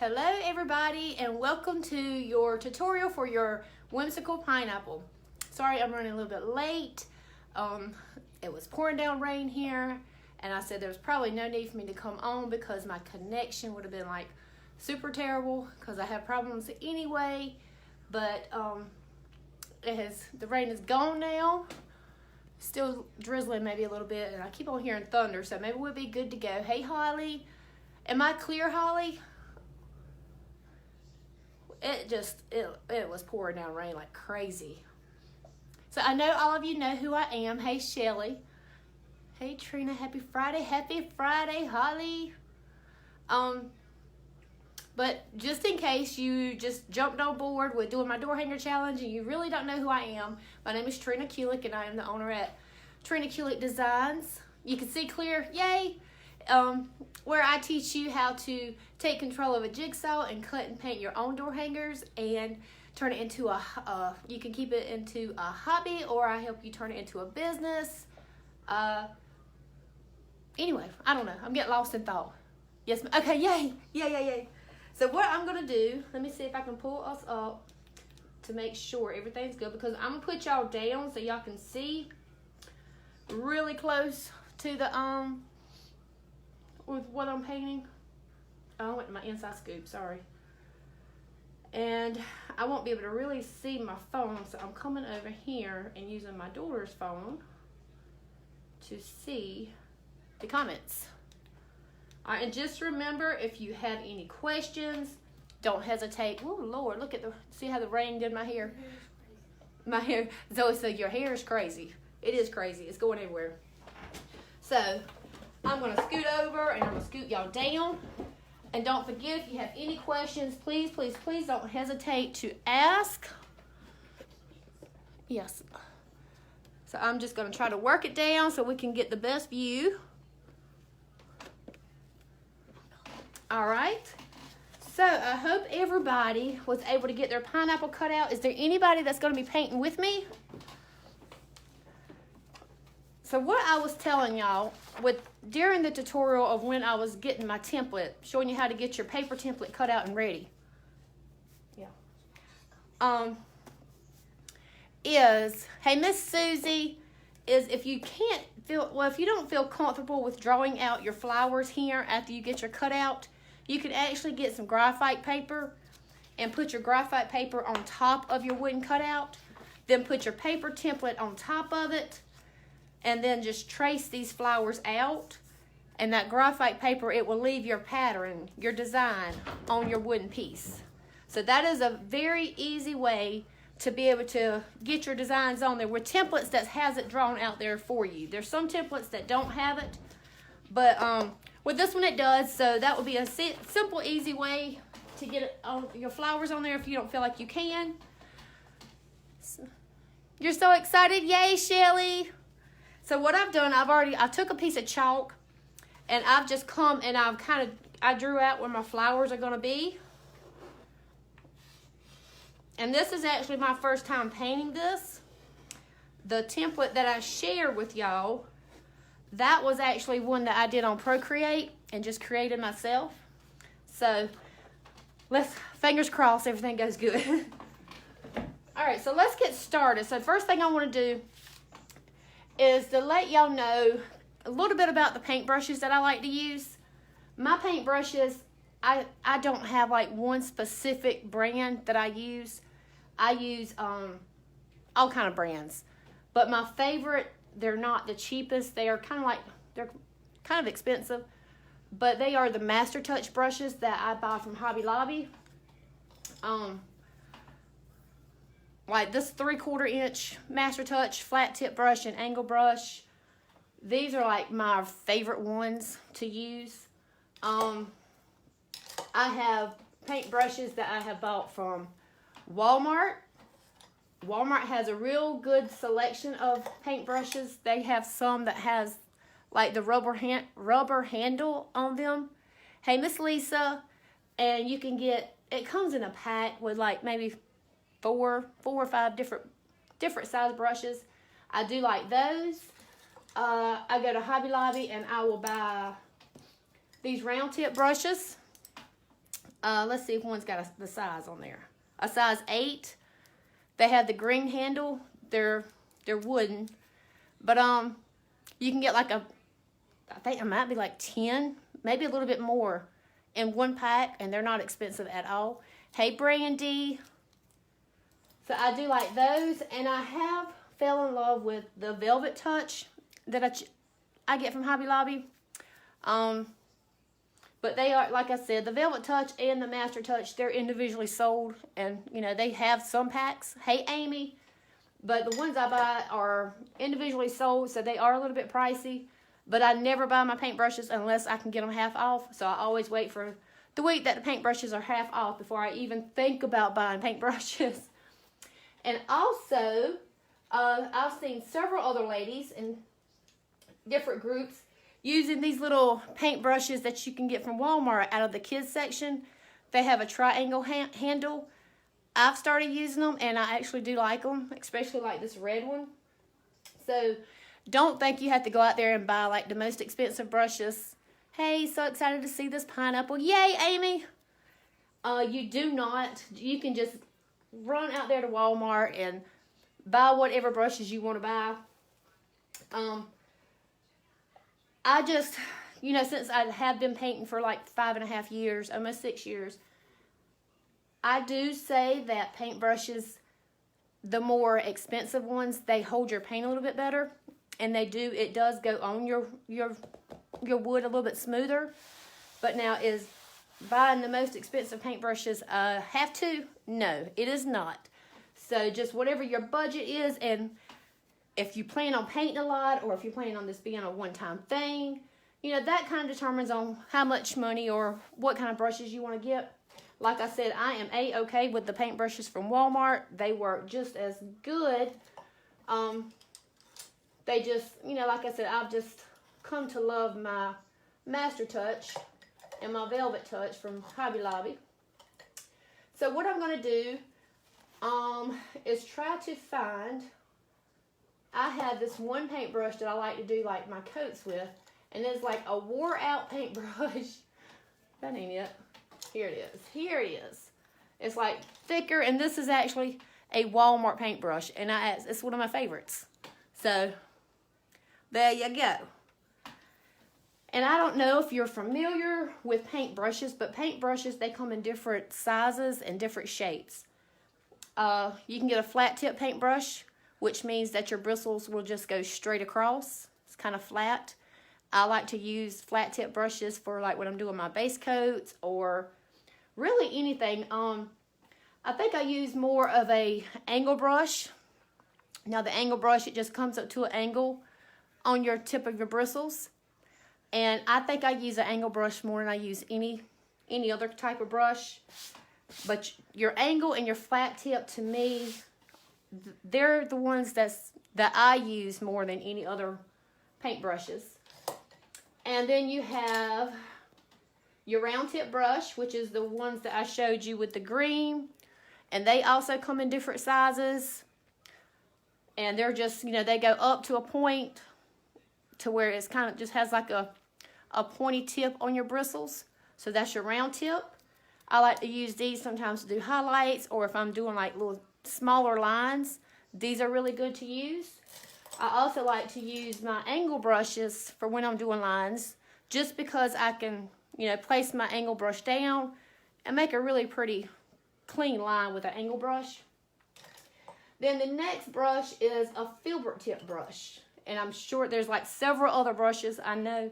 Hello everybody and welcome to your tutorial for your whimsical pineapple. Sorry I'm running a little bit late. It was pouring down rain here and I said there was probably no need for me to come on because my connection would have been like super terrible because I have problems anyway. But the rain is gone now. Still drizzling maybe a little bit and I keep on hearing thunder, so maybe we'll be good to go. Hey Holly, am I clear, Holly? It was pouring down rain like crazy. So I know all of you know who I am. Hey Shelly. Hey Trina, happy Friday, Holly. But just in case you just jumped on board with doing my door hanger challenge and you really don't know who I am, my name is Trina Kulick and I am the owner at Trina Kulick Designs. You can see clear, yay! Where I teach you how to take control of a jigsaw and cut and paint your own door hangers and turn it into you can keep it into a hobby, or I help you turn it into a business. Anyway, I don't know. I'm getting lost in thought. Yes, okay, yay. So what I'm going to do, let me see if I can pull us up to make sure everything's good, because I'm going to put y'all down so y'all can see really close to the, with what I'm painting. Oh, I went to my inside scoop, sorry. And I won't be able to really see my phone, so I'm coming over here and using my daughter's phone to see the comments. All right, and just remember, if you have any questions, don't hesitate. Oh Lord, look at see how the rain did my hair? My hair, Zoe said your hair is crazy. It is crazy, it's going everywhere. So, I'm gonna scoot over and I'm gonna scoot y'all down. And don't forget, if you have any questions, please don't hesitate to ask. Yes. So I'm just gonna try to work it down so we can get the best view. All right. So I hope everybody was able to get their pineapple cut out. Is there anybody that's gonna be painting with me? So what I was telling y'all during the tutorial of when I was getting my template, showing you how to get your paper template cut out and ready. Yeah. Hey Miss Susie, if you if you don't feel comfortable with drawing out your flowers here after you get your cutout, you can actually get some graphite paper and put your graphite paper on top of your wooden cutout, then put your paper template on top of it, and then just trace these flowers out. And that graphite paper, it will leave your pattern, your design on your wooden piece. So that is a very easy way to be able to get your designs on there with templates that has it drawn out there for you. There's some templates that don't have it, but with this one it does. So that would be a simple, easy way to get your flowers on there if you don't feel like you can. You're so excited, yay Shelly! So what I've done, I took a piece of chalk and I've just come and I drew out where my flowers are gonna be. And this is actually my first time painting this. The template that I shared with y'all, that was actually one that I did on Procreate and just created myself. So fingers crossed everything goes good. All right, so let's get started. So first thing I wanna do is to let y'all know a little bit about the paintbrushes that I like to use. My paintbrushes, I don't have like one specific brand that I use. I use all kind of brands. But my favorite, they're not the cheapest. They're kind of expensive. But they are the Master Touch brushes that I buy from Hobby Lobby. Like this 3/4 inch Master Touch flat tip brush and angle brush. These are like my favorite ones to use. I have paint brushes that I have bought from Walmart. Walmart has a real good selection of paint brushes. They have some that has like the rubber handle on them. Hey Miss Lisa, and you can get, it comes in a pack with like maybe four or five different size brushes. I do like those. I go to Hobby Lobby and I will buy these round tip brushes. Let's see if one's got the size on there. A size 8. They have the green handle. They're wooden, but you can get like I think it might be like 10, maybe a little bit more in one pack, and they're not expensive at all. Hey, Brandy. So I do like those, and I have fell in love with the Velvet Touch that I get from Hobby Lobby. But they are, like I said, the Velvet Touch and the Master Touch, they're individually sold, and you know they have some packs. Hey, Amy. But the ones I buy are individually sold, so they are a little bit pricey. But I never buy my paintbrushes unless I can get them half off. So I always wait for the week that the paintbrushes are half off before I even think about buying paintbrushes. And also, I've seen several other ladies in different groups using these little paintbrushes that you can get from Walmart out of the kids section. They have a triangle handle. I've started using them, and I actually do like them, especially like this red one. So don't think you have to go out there and buy like the most expensive brushes. Hey, so excited to see this pineapple. Yay, Amy. You do not. You can just run out there to Walmart and buy whatever brushes you want to buy. I just, you know, since I have been painting for like 5.5 years, almost 6 years, I do say that paintbrushes, the more expensive ones, they hold your paint a little bit better, and it does go on your wood a little bit smoother. But now, is buying the most expensive paintbrushes have to? No, it is not. So just whatever your budget is, and if you plan on painting a lot, or if you plan on this being a one-time thing, you know, that kind of determines on how much money or what kind of brushes you want to get. Like I said, I am A-okay with the paintbrushes from Walmart. They work just as good. They just, you know, like I said, I've just come to love my Master Touch and my Velvet Touch from Hobby Lobby. So what I'm going to do is try to find, I have this one paintbrush that I like to do like my coats with, and it's like a wore out paintbrush. That ain't it. Here it is. Here it is. It's like thicker, and this is actually a Walmart paintbrush, and it's one of my favorites. So there you go. And I don't know if you're familiar with paintbrushes, but paintbrushes, they come in different sizes and different shapes. You can get a flat tip paintbrush, which means that your bristles will just go straight across. It's kind of flat. I like to use flat tip brushes for like when I'm doing my base coats or really anything. I think I use more of a angle brush. Now the angle brush, it just comes up to an angle on your tip of your bristles. And I think I use an angle brush more than I use any other type of brush. But your angle and your flat tip, to me, they're the ones that I use more than any other paintbrushes. And then you have your round tip brush, which is the ones that I showed you with the green. And they also come in different sizes. And they're just, you know, they go up to a point to where it's kind of just has like a pointy tip on your bristles. So that's your round tip. I like to use these sometimes to do highlights, or if I'm doing like little smaller lines, these are really good to use. I also like to use my angle brushes for when I'm doing lines, just because I can, you know, place my angle brush down and make a really pretty clean line with an angle brush. Then the next brush is a filbert tip brush. And I'm sure there's like several other brushes, I know.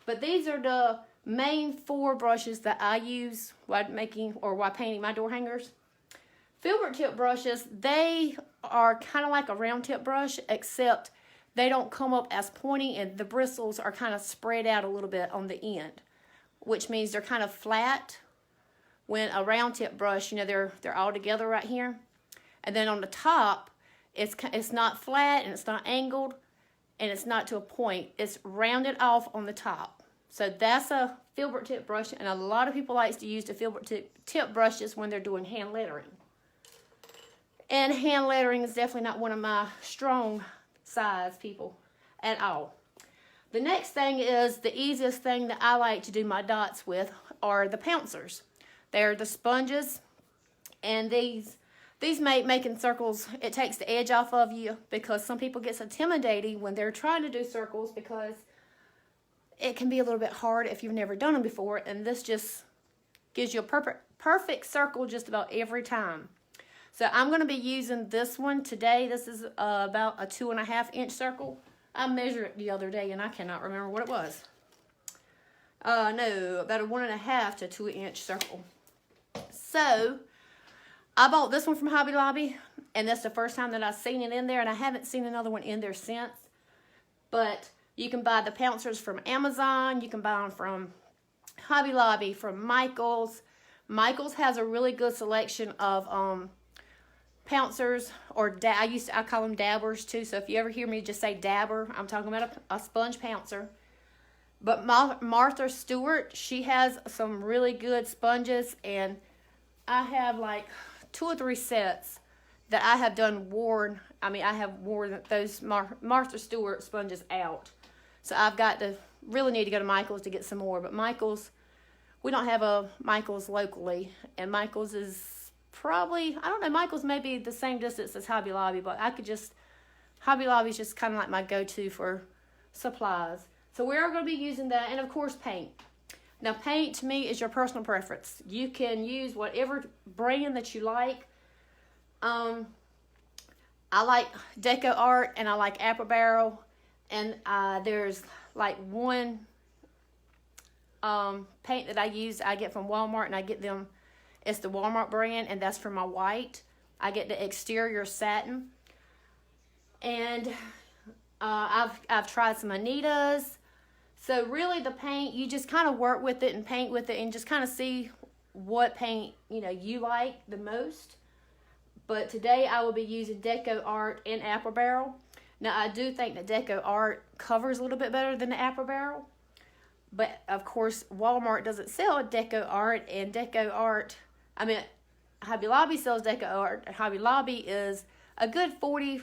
But these are the main 4 brushes that I use while painting my door hangers. Filbert tip brushes, they are kind of like a round tip brush, except they don't come up as pointy, and the bristles are kind of spread out a little bit on the end, which means they're kind of flat. When a round tip brush, you know, they're all together right here. And then on the top, it's not flat and it's not angled and it's not to a point. It's rounded off on the top. So that's a filbert tip brush, and a lot of people like to use the filbert tip brushes when they're doing hand lettering. And hand lettering is definitely not one of my strong size people at all. The next thing is the easiest thing that I like to do my dots with are the pouncers. They're the sponges, and these making circles, it takes the edge off of you, because some people get intimidating when they're trying to do circles, because it can be a little bit hard if you've never done them before, and this just gives you a perfect circle just about every time. So I'm going to be using this one today. This is about a 2.5 inch circle. I measured it the other day and I cannot remember what it was. No, about a 1.5 to 2 inch circle. So I bought this one from Hobby Lobby, and that's the first time that I've seen it in there, and I haven't seen another one in there since. But you can buy the pouncers from Amazon. You can buy them from Hobby Lobby, from Michael's. Michael's has a really good selection of pouncers, or I call them dabbers too. So if you ever hear me just say dabber, I'm talking about a sponge pouncer. But Martha Stewart, she has some really good sponges, and I have like 2 or 3 sets that I have worn. I have worn those Martha Stewart sponges out. So I've got to really need to go to Michael's to get some more. But Michael's, we don't have a Michael's locally, and Michael's is probably, I don't know, Michael's may be the same distance as Hobby Lobby, but Hobby Lobby's just kind of like my go-to for supplies. So we are going to be using that, and of course paint. Now paint to me is your personal preference. You can use whatever brand that you like. I like Deco Art, and I like Apple Barrel, and there's like one paint that I get from Walmart, and I get them, it's the Walmart brand, and that's for my white. I get the exterior satin, and I've tried some Anita's. So really the paint, you just kind of work with it and paint with it and just kind of see what paint, you like the most. But today I will be using Deco Art and Apple Barrel. Now I do think that Deco Art covers a little bit better than the Apple Barrel. But of course Walmart doesn't sell Deco Art, and Deco Art, Hobby Lobby sells Deco Art, and Hobby Lobby is a good 40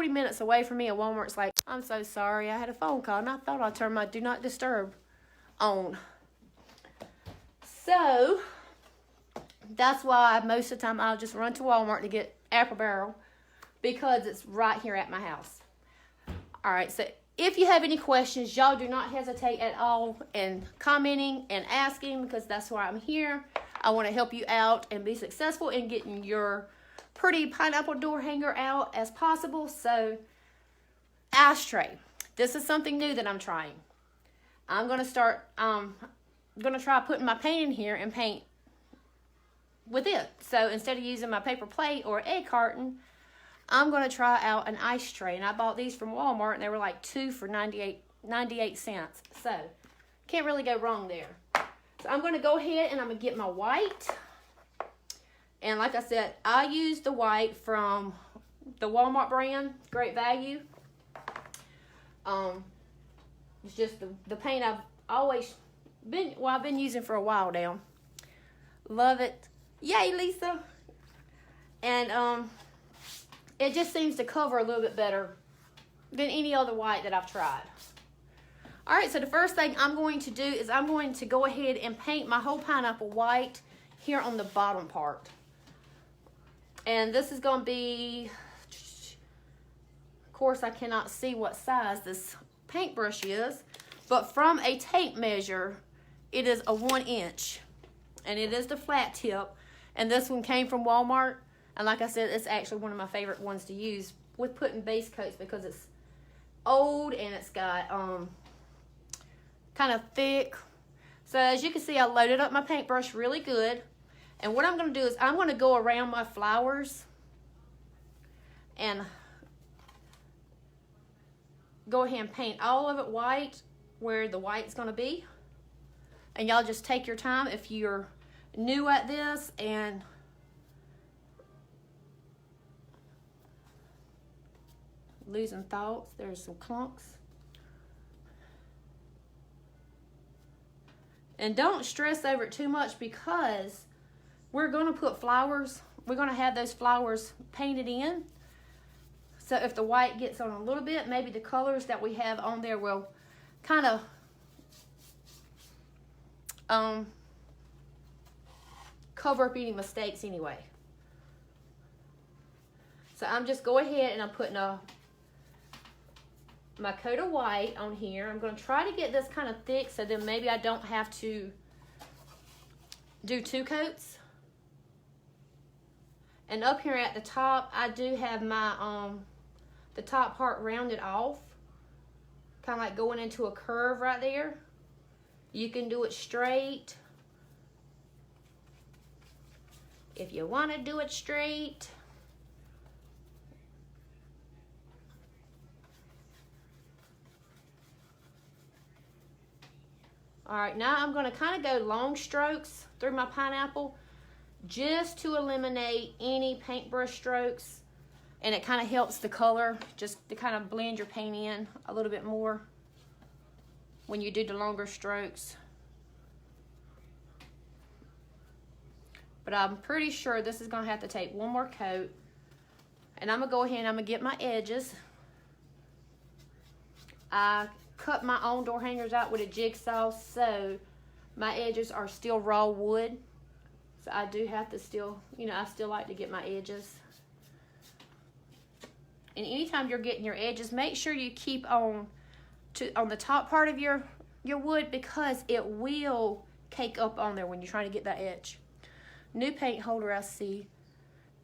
minutes away from me, and Walmart's like, I'm so sorry, I had a phone call, and I thought I turned my Do Not Disturb on. So, that's why most of the time I'll just run to Walmart to get Apple Barrel, because it's right here at my house. Alright, so if you have any questions, y'all do not hesitate at all in commenting and asking, because that's why I'm here. I want to help you out and be successful in getting your pretty pineapple door hanger out as possible. So, ashtray. This is something new that I'm trying. I'm going to try putting my paint in here and paint with it. So, instead of using my paper plate or egg carton, I'm going to try out an ice tray. And I bought these from Walmart, and they were like 2 for 98 cents. So, can't really go wrong there. So, I'm going to go ahead and I'm going to get my white. And like I said, I use the white from the Walmart brand, Great Value. It's just the paint I've always I've been using for a while now. Love it. Yay, Lisa. And it just seems to cover a little bit better than any other white that I've tried. Alright, so the first thing I'm going to do is I'm going to go ahead and paint my whole pineapple white here on the bottom part. And this is going to be, of course I cannot see what size this paintbrush is, but from a tape measure, it is a 1 inch. And it is the flat tip. And this one came from Walmart. And like I said, it's actually one of my favorite ones to use with putting base coats, because it's old and it's got kind of thick. So as you can see, I loaded up my paintbrush really good. And what I'm going to do is I'm going to go around my flowers and go ahead and paint all of it white where the white's going to be. And y'all just take your time if you're new at this. And losing thoughts, there's some clumps. And don't stress over it too much, because we're going to put flowers, we're going to have those flowers painted in. So if the white gets on a little bit, maybe the colors that we have on there will kind of cover up any mistakes anyway. So I'm just going ahead and I'm putting my coat of white on here. I'm going to try to get this kind of thick so then maybe I don't have to do 2 coats. And up here at the top, I do have my the top part rounded off, kind of like going into a curve right there. You can do it straight if you want to do it straight. All right, now I'm going to kind of go long strokes through my pineapple just to eliminate any paintbrush strokes, and it kind of helps the color just to kind of blend your paint in a little bit more when you do the longer strokes. But I'm pretty sure this is going to have to take one more coat, and I'm going to go ahead and I'm going to get my edges. I cut my own door hangers out with a jigsaw, so my edges are still raw wood. So I do have to still, I still like to get my edges. And anytime you're getting your edges, make sure you keep on the top part of your wood, because it will cake up on there when you're trying to get that edge. New paint holder, I see.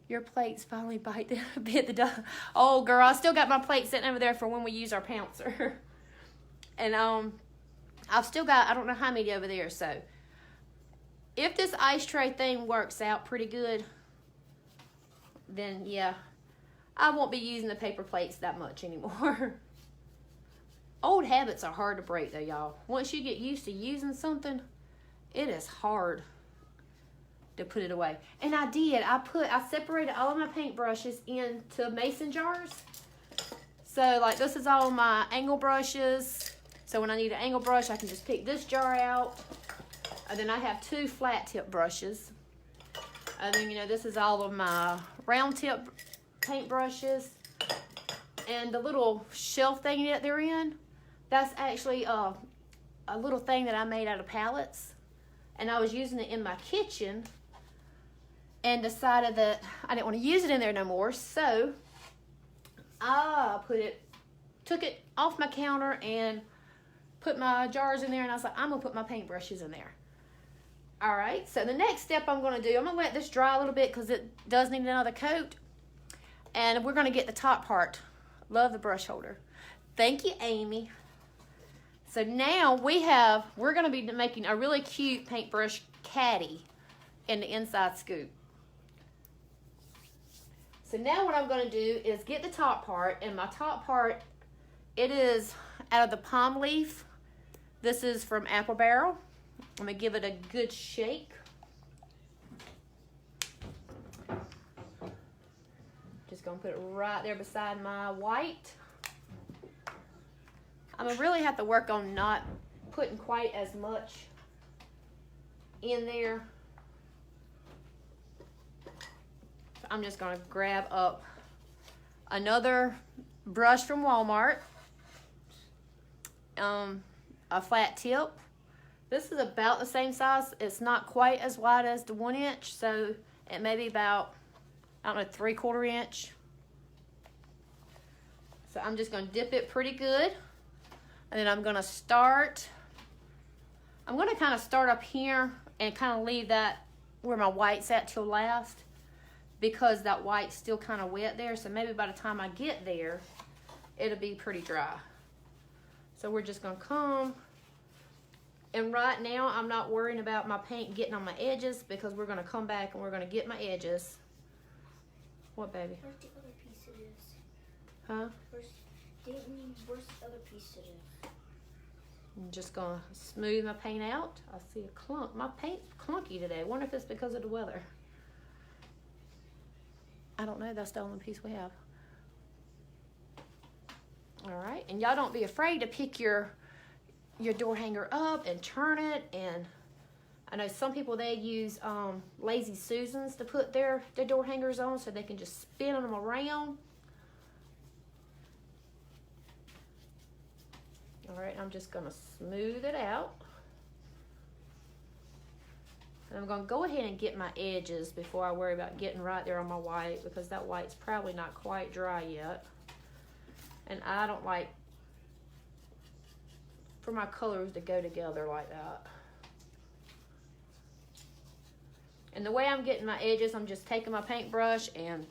Your plates finally bit the dust. Oh, girl, I still got my plate sitting over there for when we use our pouncer. And I've still got, I don't know how many over there. So if this ice tray thing works out pretty good, then yeah, I won't be using the paper plates that much anymore. Old habits are hard to break though, y'all. Once you get used to using something, it is hard to put it away. And I separated all of my paintbrushes into mason jars. So like this is all my angle brushes. So when I need an angle brush, I can just pick this jar out. And then I have 2 flat tip brushes. And then, this is all of my round tip paint brushes. And the little shelf thing that they're in, that's actually a little thing that I made out of pallets. And I was using it in my kitchen and decided that I didn't want to use it in there no more. So I took it off my counter and put my jars in there, and I was like, I'm gonna put my paintbrushes in there. All right, so the next step I'm gonna do, I'm gonna let this dry a little bit because it does need another coat, and we're gonna get the top part. Love the brush holder. Thank you, Amy. So now we're gonna be making a really cute paintbrush caddy in the inside scoop. So now what I'm gonna do is get the top part, and my top part, it is out of the palm leaf. This is from Apple Barrel. I'm gonna give it a good shake. Just gonna put it right there beside my white. I'm gonna really have to work on not putting quite as much in there. So I'm just gonna grab up another brush from Walmart. A flat tip. This is about the same size. It's not quite as wide as the 1 inch, so it may be about, I don't know, 3/4 inch. So I'm just gonna dip it pretty good. And then I'm gonna kind of start up here and kind of leave that where my white's at till last, because that white's still kind of wet there. So maybe by the time I get there, it'll be pretty dry. So we're just gonna come, and right now I'm not worrying about my paint getting on my edges, because we're gonna come back and we're gonna get my edges. What, baby? Where's the other piece it is? Huh? Where's the other piece it is? I'm just gonna smooth my paint out. I see a clump. My paint's clunky today. I wonder if it's because of the weather. I don't know, that's the only piece we have. All right, and y'all don't be afraid to pick your door hanger up and turn it. And I know some people, they use Lazy Susans to put their door hangers on, so they can just spin them around. All right, I'm just gonna smooth it out. And I'm going to go ahead and get my edges before I worry about getting right there on my white, because that white's probably not quite dry yet. And I don't like for my colors to go together like that. And the way I'm getting my edges, I'm just taking my paintbrush and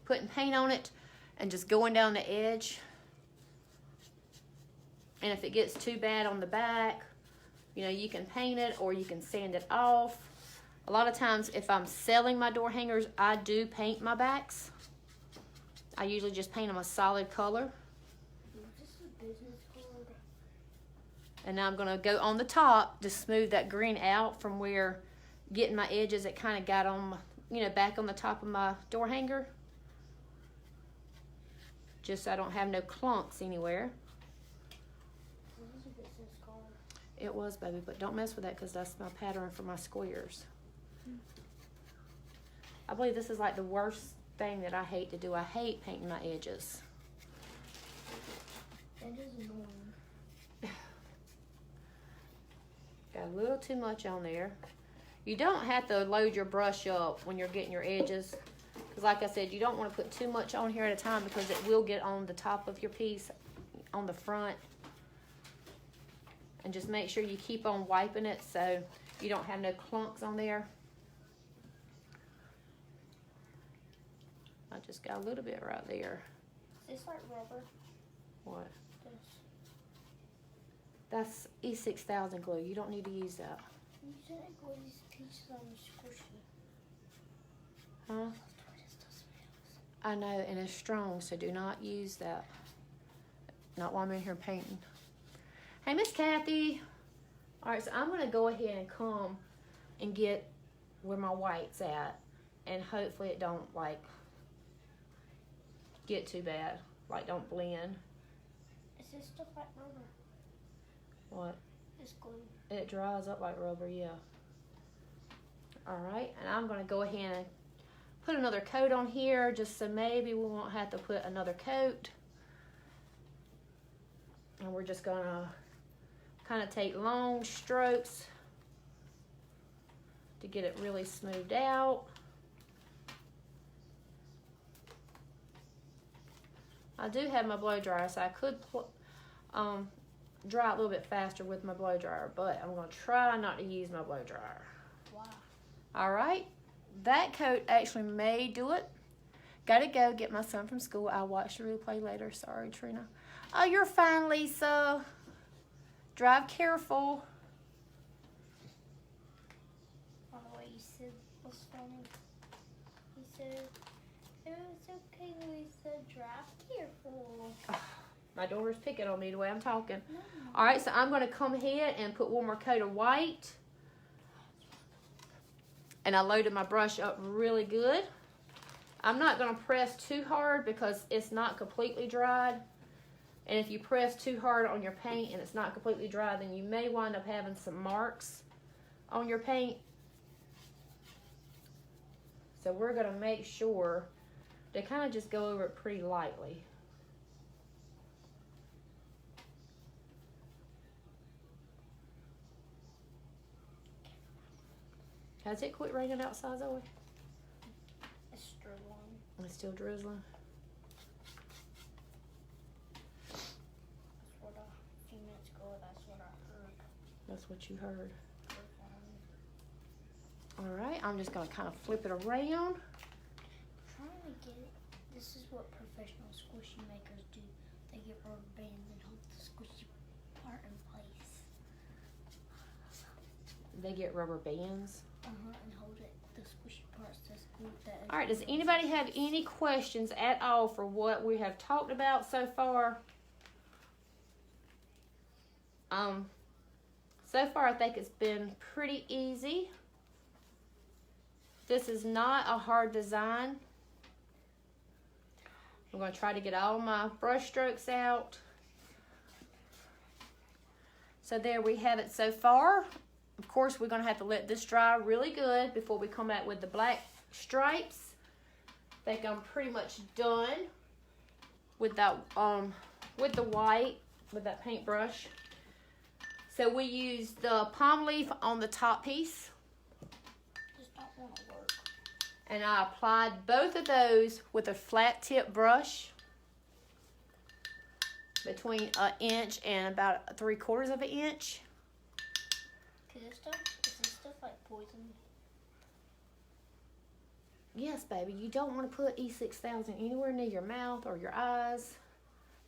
putting paint on it and just going down the edge. And if it gets too bad on the back, you know, you can paint it or you can sand it off. A lot of times if I'm selling my door hangers, I do paint my backs. I usually just paint them a solid color. And now I'm gonna go on the top to smooth that green out from where getting my edges, it kind of got on, you know, back on the top of my door hanger. Just so I don't have no clunks anywhere. It was, baby, but don't mess with that because that's my pattern for my squares. I believe this is like the worst thing that I hate to do. I hate painting my edges. That is annoying. Got a little too much on there. You don't have to load your brush up when you're getting your edges. Because like I said, you don't want to put too much on here at a time because it will get on the top of your piece, on the front. And just make sure you keep on wiping it so you don't have no clunks on there. I just got a little bit right there. Is this like rubber? What? This. That's E6000 glue. You don't need to use that. You said glue these pieces on squishy. Huh? I know, and it's strong, so do not use that. Not while I'm in here painting. Hey, Miss Kathy. All right, so I'm going to go ahead and come and get where my white's at. And hopefully it don't, like, get too bad. Like, don't blend. Is this stuff like rubber? What? It's glue. It dries up like rubber, yeah. All right, and I'm going to go ahead and put another coat on here just so maybe we won't have to put another coat. And we're just going to kind of take long strokes to get it really smoothed out. I do have my blow dryer, so I could dry a little bit faster with my blow dryer, but I'm going to try not to use my blow dryer. Wow. All right, that coat actually may do it. Gotta go get my son from school. I'll watch the replay later. Sorry, Trina. Oh, you're fine, Lisa. Drive careful. By the way, you said was funny. He said, it was okay, Lisa. Drive careful. My daughter's picking on me the way I'm talking. No. All right, so I'm going to come ahead and put one more coat of white. And I loaded my brush up really good. I'm not going to press too hard because it's not completely dried. And if you press too hard on your paint and it's not completely dry, then you may wind up having some marks on your paint. So we're going to make sure to kind of just go over it pretty lightly. Has it quit raining outside, Zoe? It's drizzling. It's still drizzling. That's what a few minutes ago, that's what I heard. That's what you heard. All right, I'm just going to kind of flip it around. Trying to get it. This is what professional squishy makers do. They get rubber bands and hold the squishy part in place. They get rubber bands. And hold it. The squishy parts that's glued that. All right, does anybody have any questions at all for what we have talked about so far? So far I think it's been pretty easy. This is not a hard design. I'm going to try to get all my brush strokes out. So there we have it so far. Of course, we're going to have to let this dry really good before we come out with the black stripes. I think I'm pretty much done with that with the white, with that paintbrush. So we used the palm leaf on the top piece. That'll work. And I applied both of those with a flat tip brush between an inch and about 3/4 of an inch. Is this stuff like poison? Yes, baby, you don't want to put E6000 anywhere near your mouth or your eyes.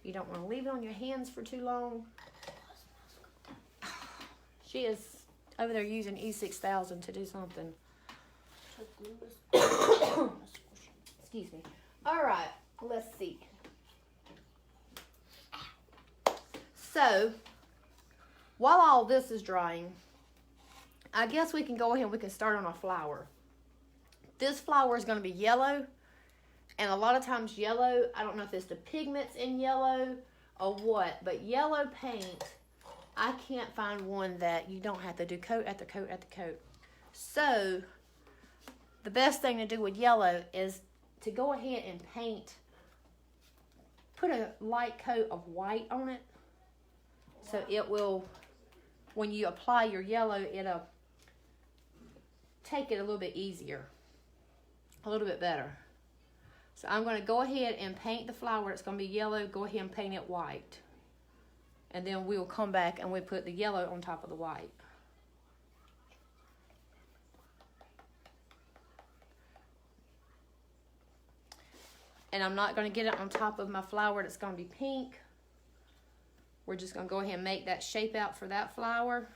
You don't want to leave it on your hands for too long. She is over there using E6000 to do something. Excuse me. All right, let's see. So, while all this is drying, I guess we can go ahead and we can start on a flower. This flower is going to be yellow, and a lot of times yellow, I don't know if it's the pigments in yellow or what, but yellow paint, I can't find one that you don't have to do coat after coat after coat. So, the best thing to do with yellow is to go ahead and paint, put a light coat of white on it. So it will, when you apply your yellow, it'll take it a little bit easier, a little bit better. So I'm going to go ahead and paint the flower. It's going to be yellow. Go ahead and paint it white. And then we'll come back and we'll put the yellow on top of the white. And I'm not going to get it on top of my flower that's going to be pink. We're just going to go ahead and make that shape out for that flower.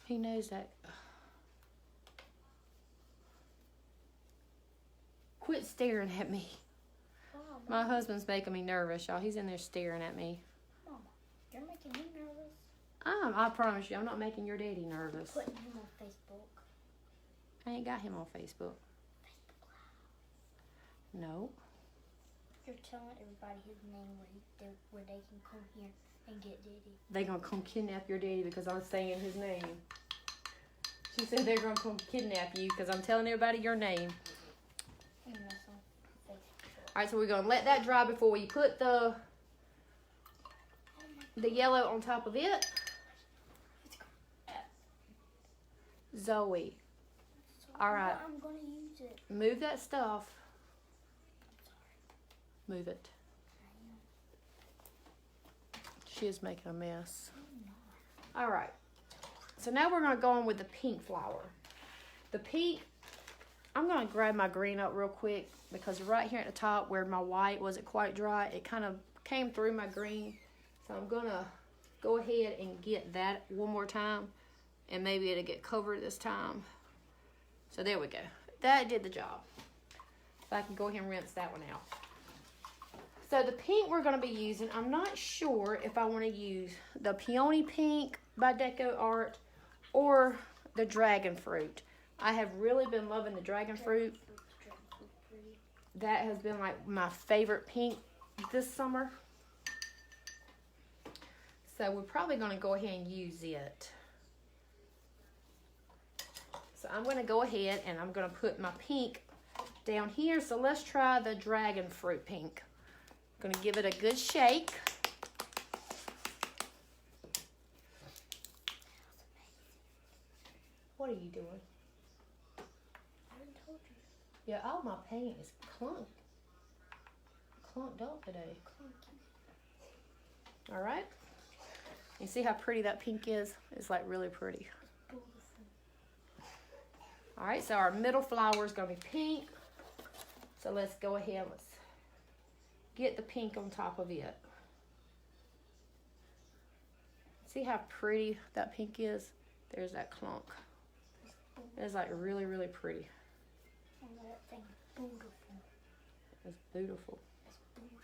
He knows that. Quit staring at me. My husband's making me nervous, y'all. He's in there staring at me. Mama, you're making me nervous. I promise you, I'm not making your daddy nervous. Putting him on Facebook. I ain't got him on Facebook. No. You're telling everybody his name where they can come here and get Daddy. They gonna come kidnap your daddy because I'm saying his name. She said they're gonna come kidnap you because I'm telling everybody your name. And that's on Facebook. All right, so we're gonna let that dry before we put the yellow on top of it. Zoe. All right. I'm gonna use it. Move that stuff. Move it. She is making a mess. All right. So now we're going to go on with the pink flower. The pink, I'm going to grab my green up real quick because right here at the top where my white wasn't quite dry, it kind of came through my green. So I'm going to go ahead and get that one more time and maybe it'll get covered this time. So there we go. That did the job. So I can go ahead and rinse that one out. So the pink we're going to be using, I'm not sure if I want to use the Peony Pink by Deco Art or the Dragon Fruit. I have really been loving the Dragon Fruit. That has been like my favorite pink this summer. So we're probably going to go ahead and use it. So I'm going to go ahead and I'm going to put my pink down here. So let's try the Dragon Fruit Pink. I'm going to give it a good shake. What are you doing? I didn't told you. Yeah, all my paint is clunked up today. All right. You see how pretty that pink is? It's like really pretty. Beautiful. All right, so our middle flower is going to be pink. So let's go ahead. Let's get the pink on top of it. See how pretty that pink is? There's that clunk. It's like really, really pretty. And that thing beautiful. It's beautiful. It's beautiful.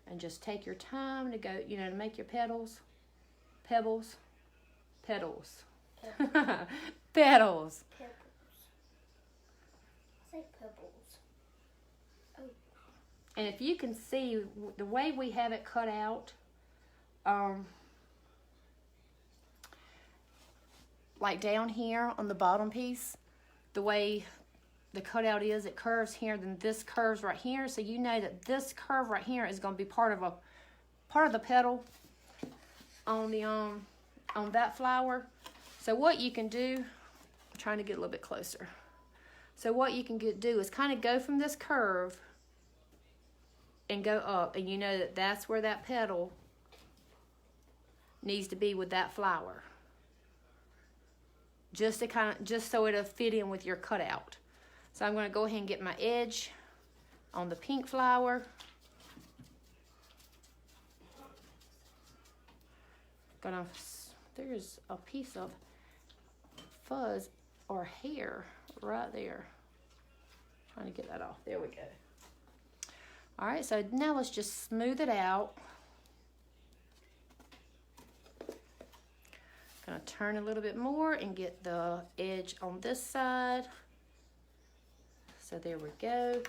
And just take your time to go, to make your petals. Pebbles. Petals. Pebbles. Petals. Pebbles. I say pebbles. Oh. And if you can see the way we have it cut out, like down here on the bottom piece, the way the cutout is, it curves here, then this curves right here. So you know that this curve right here is going to be part of the petal on the on that flower. So what you can do, I'm trying to get a little bit closer. So what you can do is kind of go from this curve and go up, and you know that that's where that petal needs to be with that flower. Just so it'll fit in with your cutout. So I'm going to go ahead and get my edge on the pink flower. There's a piece of fuzz or hair right there. Trying to get that off. There we go. All right, so now let's just smooth it out. Gonna turn a little bit more and get the edge on this side. So there we go.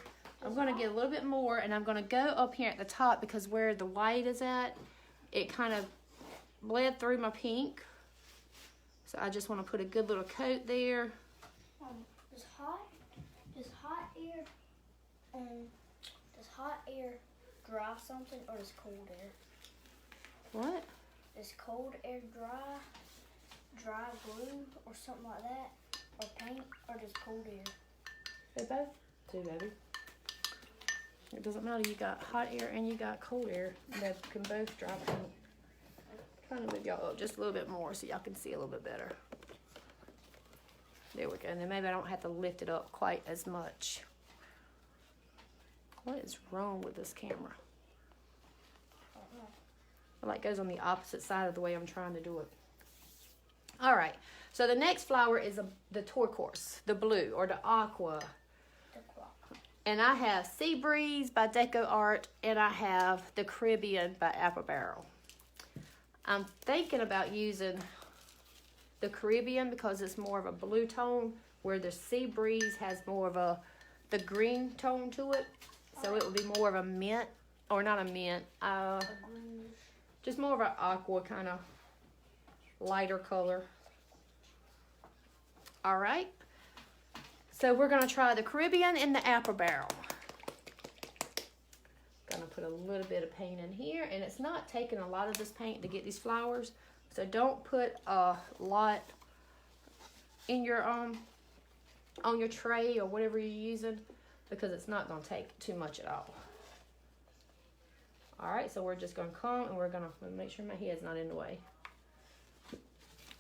I'm gonna get a little bit more, and I'm gonna go up here at the top because where the white is at, it kind of bled through my pink. So I just want to put a good little coat there. Does hot air dry something, or does cold air? What? Does cold air dry glue or something like that, or paint, or does cold air? They both do, baby. It doesn't matter. You got hot air and you got cold air. They can both dry paint. I'm trying to move y'all up just a little bit more so y'all can see a little bit better. There we go. And then maybe I don't have to lift it up quite as much. What is wrong with this camera? It like goes on the opposite side of the way I'm trying to do it. All right. So the next flower is the turquoise, the blue, or the aqua. And I have Sea Breeze by Deco Art, and I have the Caribbean by Apple Barrel. I'm thinking about using the Caribbean because it's more of a blue tone, where the Sea Breeze has more of the green tone to it. So it would be more of a mint, or not a mint, just more of an aqua kind of lighter color. All right. So we're going to try the Caribbean and the Apple Barrel. Going to put a little bit of paint in here, and it's not taking a lot of this paint to get these flowers. So don't put a lot in your on your tray or whatever you're using, because it's not going to take too much at all. All right, so we're just going to come and we're going to make sure my head's not in the way.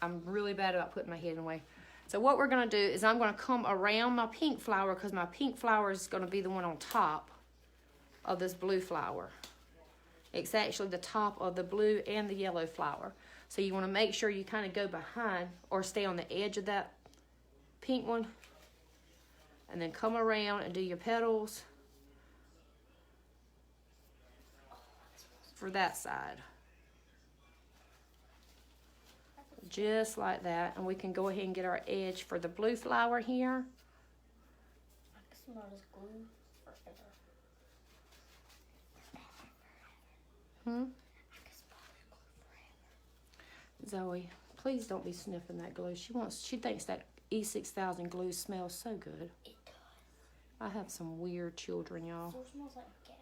I'm really bad about putting my head in the way. So what we're going to do is I'm going to come around my pink flower, because my pink flower is going to be the one on top of this blue flower. It's actually the top of the blue and the yellow flower. So you want to make sure you kind of go behind or stay on the edge of that pink one. And then come around and do your petals for that side. Just like that. And we can go ahead and get our edge for the blue flower here. I can smell this glue forever. I can smell this glue forever. Zoe, please don't be sniffing that glue. She thinks that E6000 glue smells so good. It does. I have some weird children, y'all. So it smells like gas.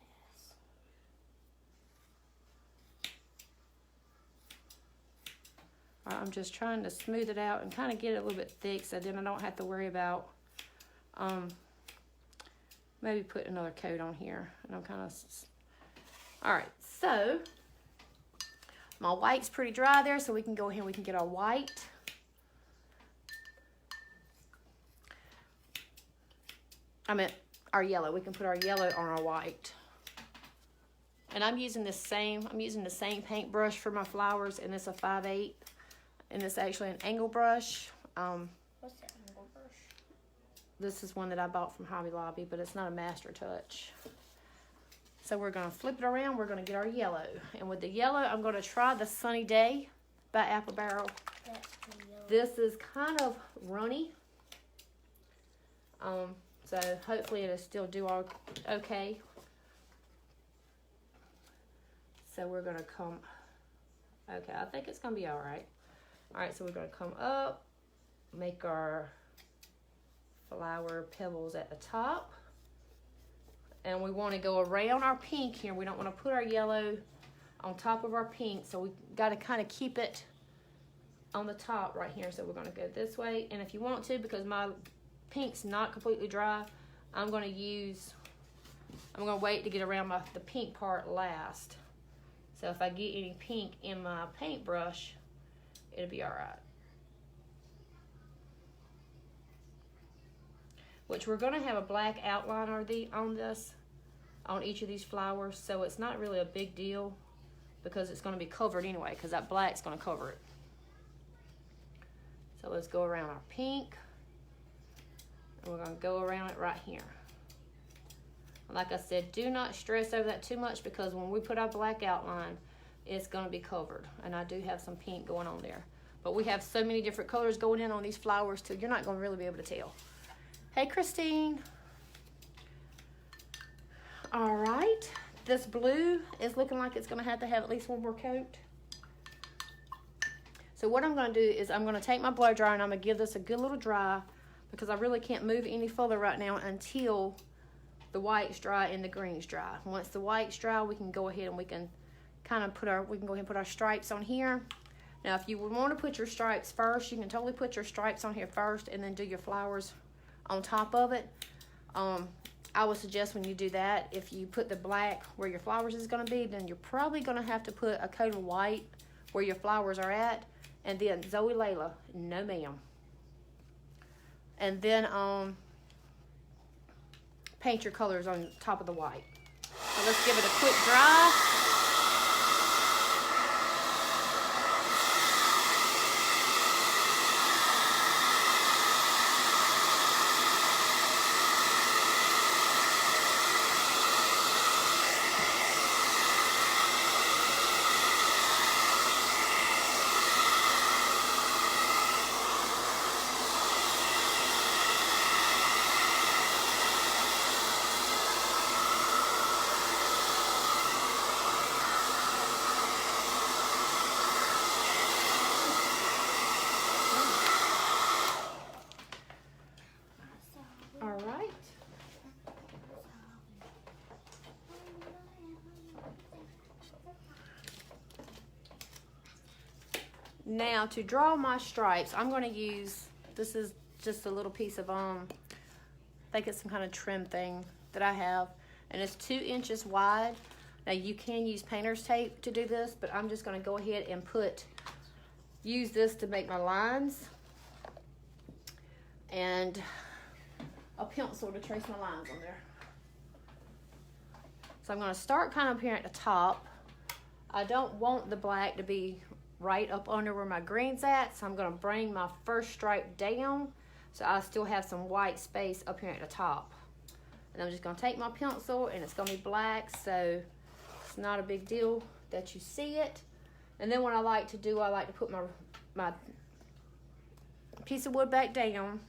I'm just trying to smooth it out and kind of get it a little bit thick, so then I don't have to worry about maybe put another coat on here. And I'm kind of, all right, so my white's pretty dry there, so we can go ahead and we can get our white. I meant our yellow. We can put our yellow on our white. And I'm using the same paintbrush for my flowers, and it's a 5/8. And it's actually an angle brush. What's that angle brush? This is one that I bought from Hobby Lobby, but it's not a Master Touch. So we're going to flip it around. We're going to get our yellow. And with the yellow, I'm going to try the Sunny Day by Apple Barrel. That's the yellow. This is kind of runny. So hopefully it'll still do all okay. So we're going to come, okay, I think it's going to be all right. All right, so we're going to come up, make our flower pebbles at the top. And we want to go around our pink here. We don't want to put our yellow on top of our pink, so we got to kind of keep it on the top right here. So we're going to go this way, and if you want to, because my pink's not completely dry, I'm going to wait to get around the pink part last. So if I get any pink in my paintbrush, it'll be all right. Which we're going to have a black outline on each of these flowers, so it's not really a big deal because it's going to be covered anyway, because that black's going to cover it. So let's go around our pink, and we're going to go around it right here. Like I said, do not stress over that too much, because when we put our black outline, it's going to be covered. And I do have some pink going on there. But we have so many different colors going in on these flowers too, you're not going to really be able to tell. Hey, Christine. All right, this blue is looking like it's going to have at least one more coat. So what I'm going to do is I'm going to take my blow dryer and I'm going to give this a good little dry, because I really can't move any further right now until the white's dry and the green's dry. Once the white's dry, we can go ahead and we can go ahead and put our stripes on here. Now, if you would want to put your stripes first, you can totally put your stripes on here first and then do your flowers on top of it. I would suggest when you do that, if you put the black where your flowers is going to be, then you're probably going to have to put a coat of white where your flowers are at. And then Zoe Layla, no ma'am. And then paint your colors on top of the white. So let's give it a quick dry. Now to draw my stripes, I'm going to use, this is just a little piece of, I think it's some kind of trim thing that I have, and it's 2 inches wide. Now you can use painter's tape to do this, but I'm just going to go ahead and use this to make my lines, and a pencil to trace my lines on there. So I'm going to start kind of here at the top. I don't want the black to be right up under where my green's at, so I'm going to bring my first stripe down so I still have some white space up here at the top. And I'm just going to take my pencil, and it's going to be black, so it's not a big deal that you see it. And then what I like to do, I like to put my piece of wood back down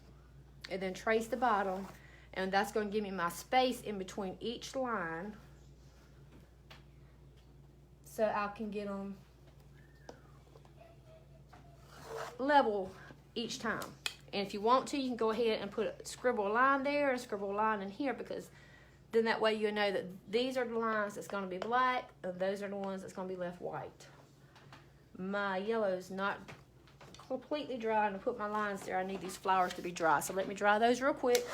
and then trace the bottom, and that's going to give me my space in between each line so I can get them level each time. And if you want to, you can go ahead and scribble a line there and scribble a line in here, because then that way you know that these are the lines that's going to be black and those are the ones that's going to be left white. My yellow's not completely dry, and to put my lines there, I need these flowers to be dry. So let me dry those real quick.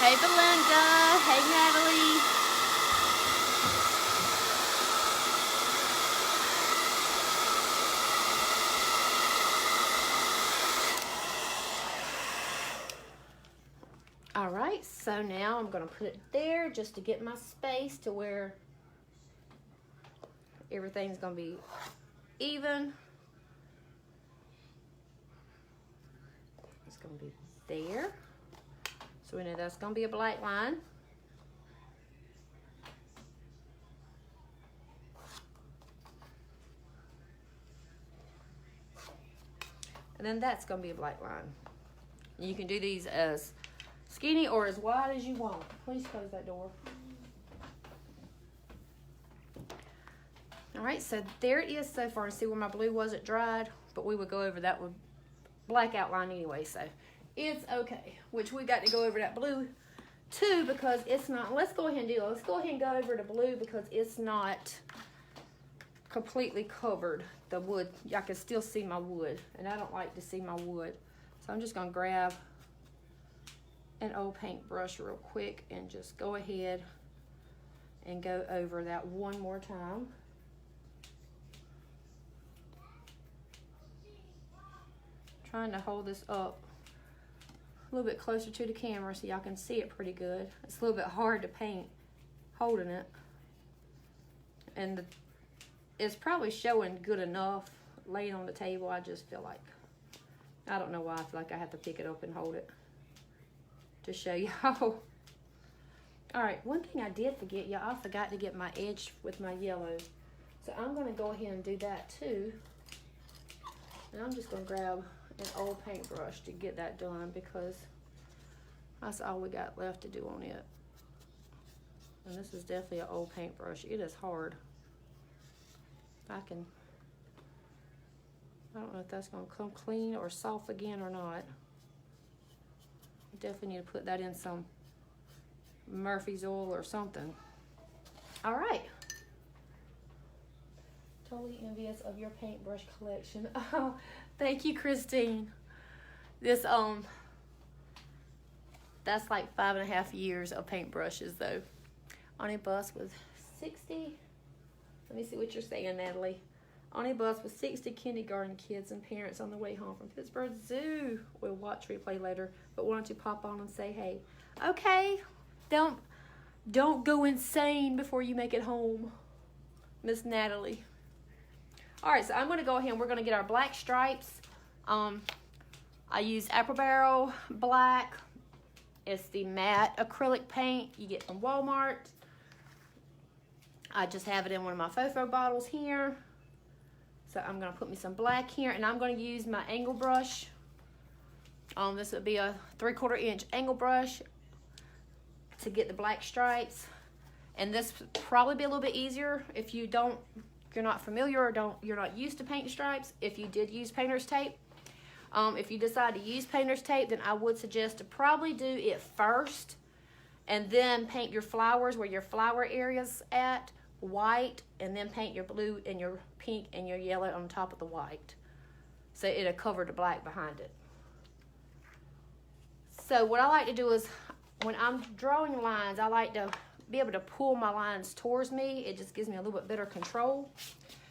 Hey Belinda, hey Natalie. All right, so now I'm going to put it there just to get my space to where everything's going to be even. It's going to be there. So we know that's going to be a black line. And then that's going to be a black line. And you can do these as skinny or as wide as you want. Please close that door. All right, so there it is so far. See where my blue wasn't dried, but we would go over that with black outline anyway, so it's okay. Which we got to go over that blue too because it's not, let's go ahead and do it. Let's go ahead and go over the blue because it's not completely covered the wood. I can still see my wood, and I don't like to see my wood. So I'm just gonna grab an old paintbrush real quick and just go ahead and go over that one more time. Trying to hold this up a little bit closer to the camera so y'all can see it pretty good. It's a little bit hard to paint holding it. And it's probably showing good enough laying on the table. I just feel like, I don't know why I feel like I have to pick it up and hold it to show y'all. All right, one thing I did forget, y'all, I forgot to get my edge with my yellow. So I'm gonna go ahead and do that too. And I'm just gonna grab an old paintbrush to get that done because that's all we got left to do on it. And this is definitely an old paintbrush. It is hard. I don't know if that's gonna come clean or soft again or not. Definitely need to put that in some Murphy's oil or something. All right. Totally envious of your paintbrush collection. Oh, thank you, Christine. This that's like 5.5 years of paintbrushes though. On a bus with 60. Let me see what you're saying, Natalie. On a bus with 60 kindergarten kids and parents on the way home from Pittsburgh Zoo. We'll watch replay later, but why don't you pop on and say hey? Okay. Don't go insane before you make it home, Miss Natalie. All right, so I'm gonna go ahead and we're gonna get our black stripes. I use Apple Barrel black. It's the matte acrylic paint you get from Walmart. I just have it in one of my Fofo bottles here. So I'm gonna put me some black here, and I'm gonna use my angle brush. This would be a 3/4 inch angle brush to get the black stripes. And this would probably be a little bit easier if you're not familiar or you're not used to painting stripes. If you did use painter's tape, if you decide to use painter's tape, then I would suggest to probably do it first, and then paint your flowers where your flower area's at white, and then paint your blue and your pink and your yellow on top of the white, so it'll cover the black behind it. So what I like to do is when I'm drawing lines, I like to be able to pull my lines towards me. It just gives me a little bit better control.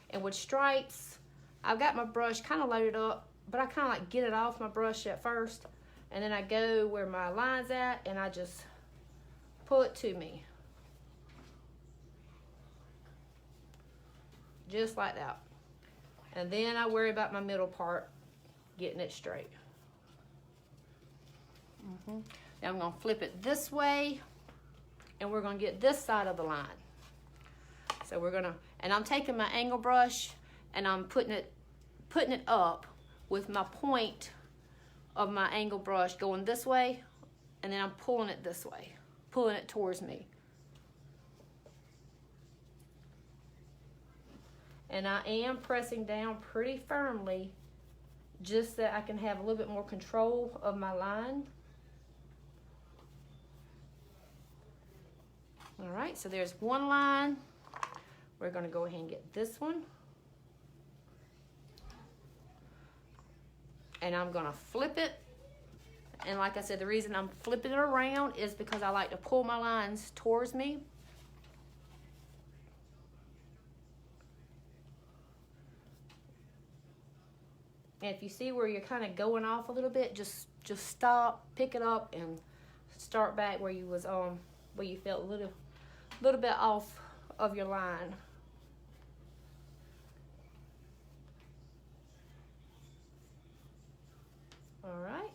And with stripes, I've got my brush kind of loaded up, but I kind of like get it off my brush at first, and then I go where my line's at and I just pull it to me. Just like that. And then I worry about my middle part, getting it straight. Now I'm gonna flip it this way, and we're gonna get this side of the line. So and I'm taking my angle brush and I'm putting it up with my point of my angle brush going this way, and then I'm pulling it this way, pulling it towards me. And I am pressing down pretty firmly just so I can have a little bit more control of my line. All right, so there's one line. We're gonna go ahead and get this one. And I'm gonna flip it. And like I said, the reason I'm flipping it around is because I like to pull my lines towards me. And if you see where you're kind of going off a little bit, just stop, pick it up, and start back where you was on, where you felt a little bit off of your line. All right.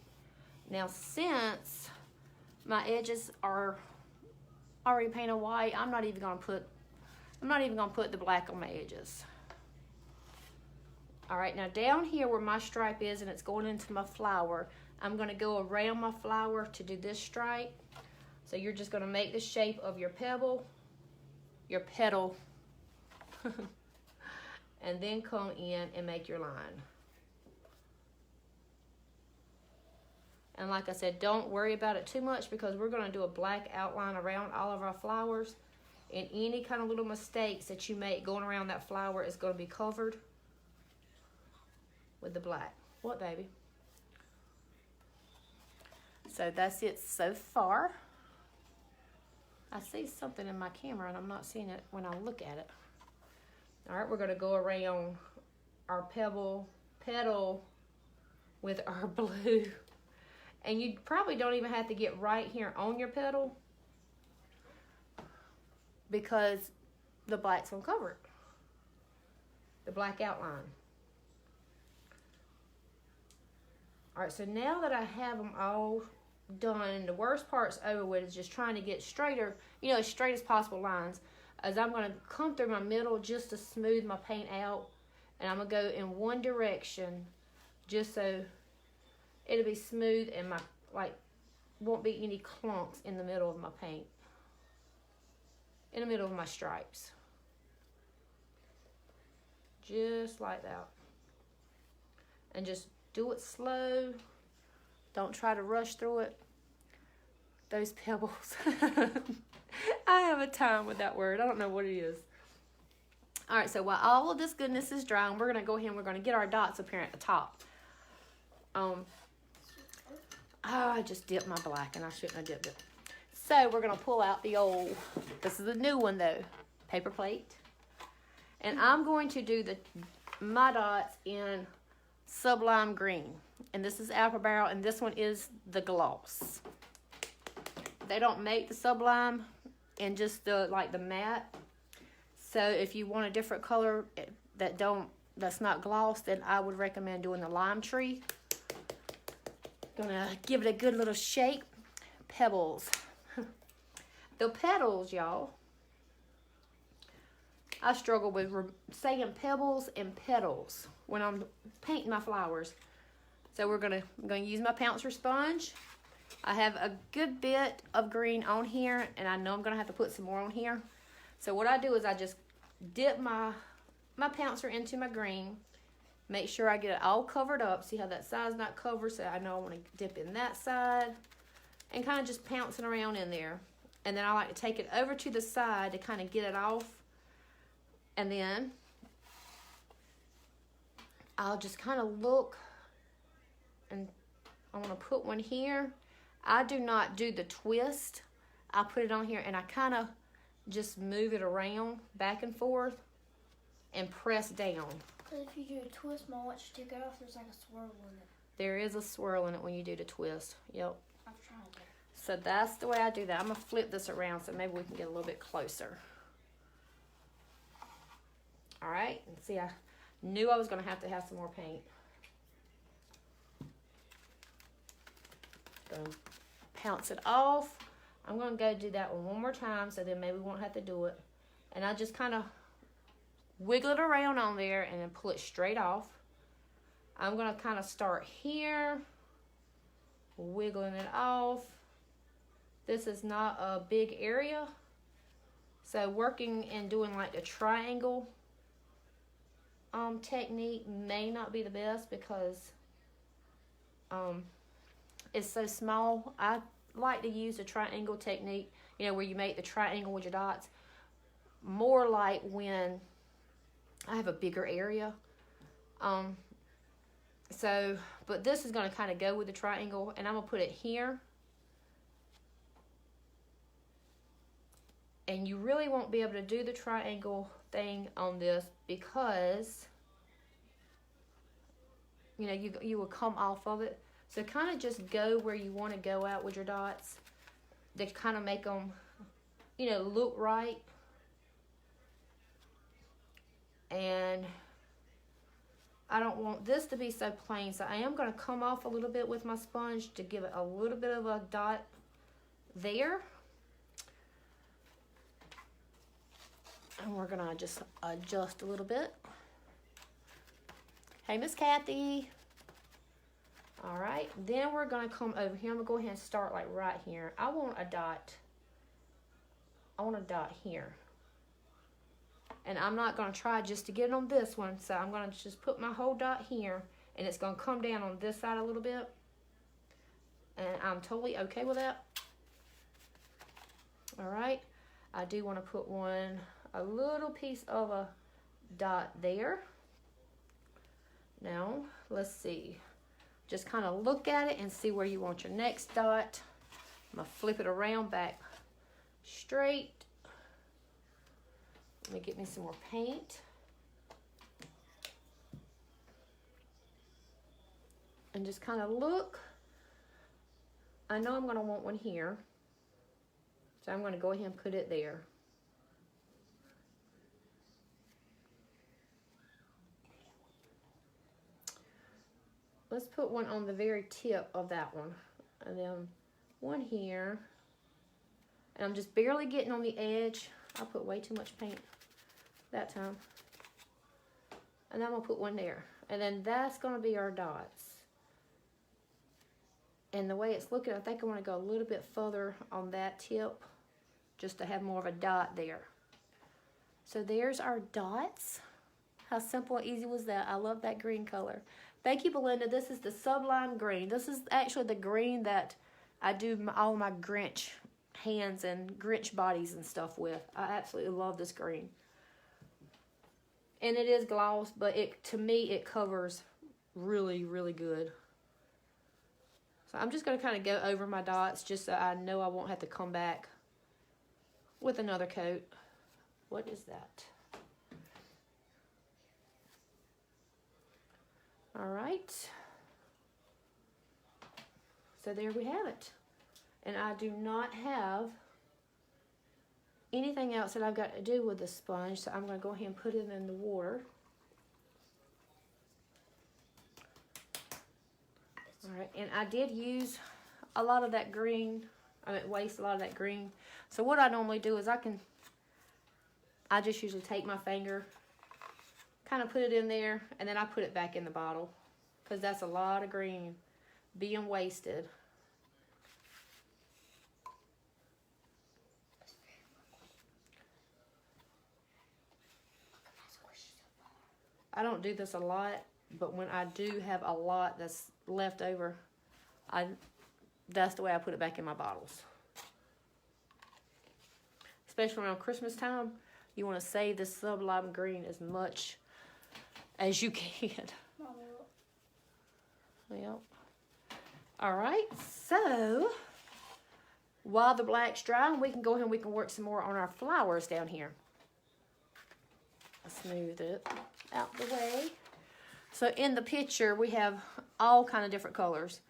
Now, since my edges are already painted white, I'm not even gonna put the black on my edges. All right, now down here where my stripe is and it's going into my flower, I'm gonna go around my flower to do this stripe. So you're just gonna make the shape of your petal. and then come in and make your line. And like I said, don't worry about it too much because we're going to do a black outline around all of our flowers. And any kind of little mistakes that you make going around that flower is going to be covered with the black. What, baby? So that's it so far. I see something in my camera and I'm not seeing it when I look at it. All right, we're going to go around our petal with our blue. And you probably don't even have to get right here on your petal because the black's gonna cover it. The black outline. All right, so now that I have them all done, the worst part's over with is just trying to get straighter, as straight as possible lines. As I'm gonna come through my middle just to smooth my paint out, and I'm gonna go in one direction just so it'll be smooth and my won't be any clumps in the middle of my paint, in the middle of my stripes, just like that. And just do it slow. Don't try to rush through it. Those pebbles. I have a time with that word. I don't know what it is. All right, so while all of this goodness is drying, we're going to go ahead and we're going to get our dots up here at the top. I just dipped my black and I shouldn't have dipped it. So we're going to pull out the old, this is a new one though, paper plate. And I'm going to do my dots in Sublime Green. And this is Apple Barrel and this one is the gloss. They don't make the Sublime in just the matte. So if you want a different color that's not gloss, then I would recommend doing the Lime Tree. Gonna give it a good little shake. Pebbles. The petals, y'all. I struggle with saying pebbles and petals when I'm painting my flowers. So I'm gonna use my pouncer sponge. I have a good bit of green on here, and I know I'm gonna have to put some more on here. So what I do is I just dip my pouncer into my green. Make sure I get it all covered up. See how that side's not covered, so I know I want to dip in that side. And kind of just pouncing around in there. And then I like to take it over to the side to kind of get it off. And then I'll just kind of look. And I want to put one here. I do not do the twist. I put it on here and I kind of just move it around back and forth and press down. Because if you do a twist, Mom, once you take it off, there's like a swirl in it. There is a swirl in it when you do the twist. Yep. I've tried that. So that's the way I do that. I'm going to flip this around so maybe we can get a little bit closer. All right. And see, I knew I was going to have some more paint. Going to pounce it off. I'm going to go do that one more time so then maybe we won't have to do it. And I just kind of wiggle it around on there and then pull it straight off. I'm going to kind of start here, wiggling it off. This is not a big area, so working and doing like the triangle technique may not be the best because it's so small. I like to use the triangle technique, where you make the triangle with your dots, more like when I have a bigger area. But this is going to kind of go with the triangle, and I'm going to put it here. And you really won't be able to do the triangle thing on this because, you will come off of it. So kind of just go where you want to go out with your dots. They kind of make them, look right. And I don't want this to be so plain, so I am going to come off a little bit with my sponge to give it a little bit of a dot there. And we're going to just adjust a little bit. Hey, Miss Kathy. All right, then we're going to come over here. I'm going to go ahead and start like right here. I want a dot here. And I'm not going to try just to get it on this one. So I'm going to just put my whole dot here. And it's going to come down on this side a little bit. And I'm totally okay with that. Alright. I do want to put a little piece of a dot there. Now, let's see. Just kind of look at it and see where you want your next dot. I'm going to flip it around back straight. Let me get me some more paint. And just kind of look. I know I'm going to want one here. So I'm going to go ahead and put it there. Let's put one on the very tip of that one. And then one here. And I'm just barely getting on the edge. I put way too much paint that time. And I'm going to put one there. And then that's going to be our dots. And the way it's looking, I think I want to go a little bit further on that tip. Just to have more of a dot there. So there's our dots. How simple and easy was that? I love that green color. Thank you, Belinda. This is the Sublime Green. This is actually the green that I do all my Grinch hands and Grinch bodies and stuff with. I absolutely love this green. And it is gloss, but to me it covers really, really good. So I'm just going to kind of go over my dots just so I know I won't have to come back with another coat. What is that? All right. So there we have it. And I do not have anything else that I've got to do with the sponge, so I'm going to go ahead and put it in the water. All right, and I did use a lot of that green. I didn't waste a lot of that green. So what I normally do is I just usually take my finger, kind of put it in there, and then I put it back in the bottle because that's a lot of green being wasted. I don't do this a lot, but when I do have a lot that's left over, that's the way I put it back in my bottles. Especially around Christmas time, you want to save this Sublime Green as much as you can. Yep. All right, so while the black's drying, we can go ahead and we can work some more on our flowers down here. Smooth it out the way. So in the picture, we have all kind of different colors.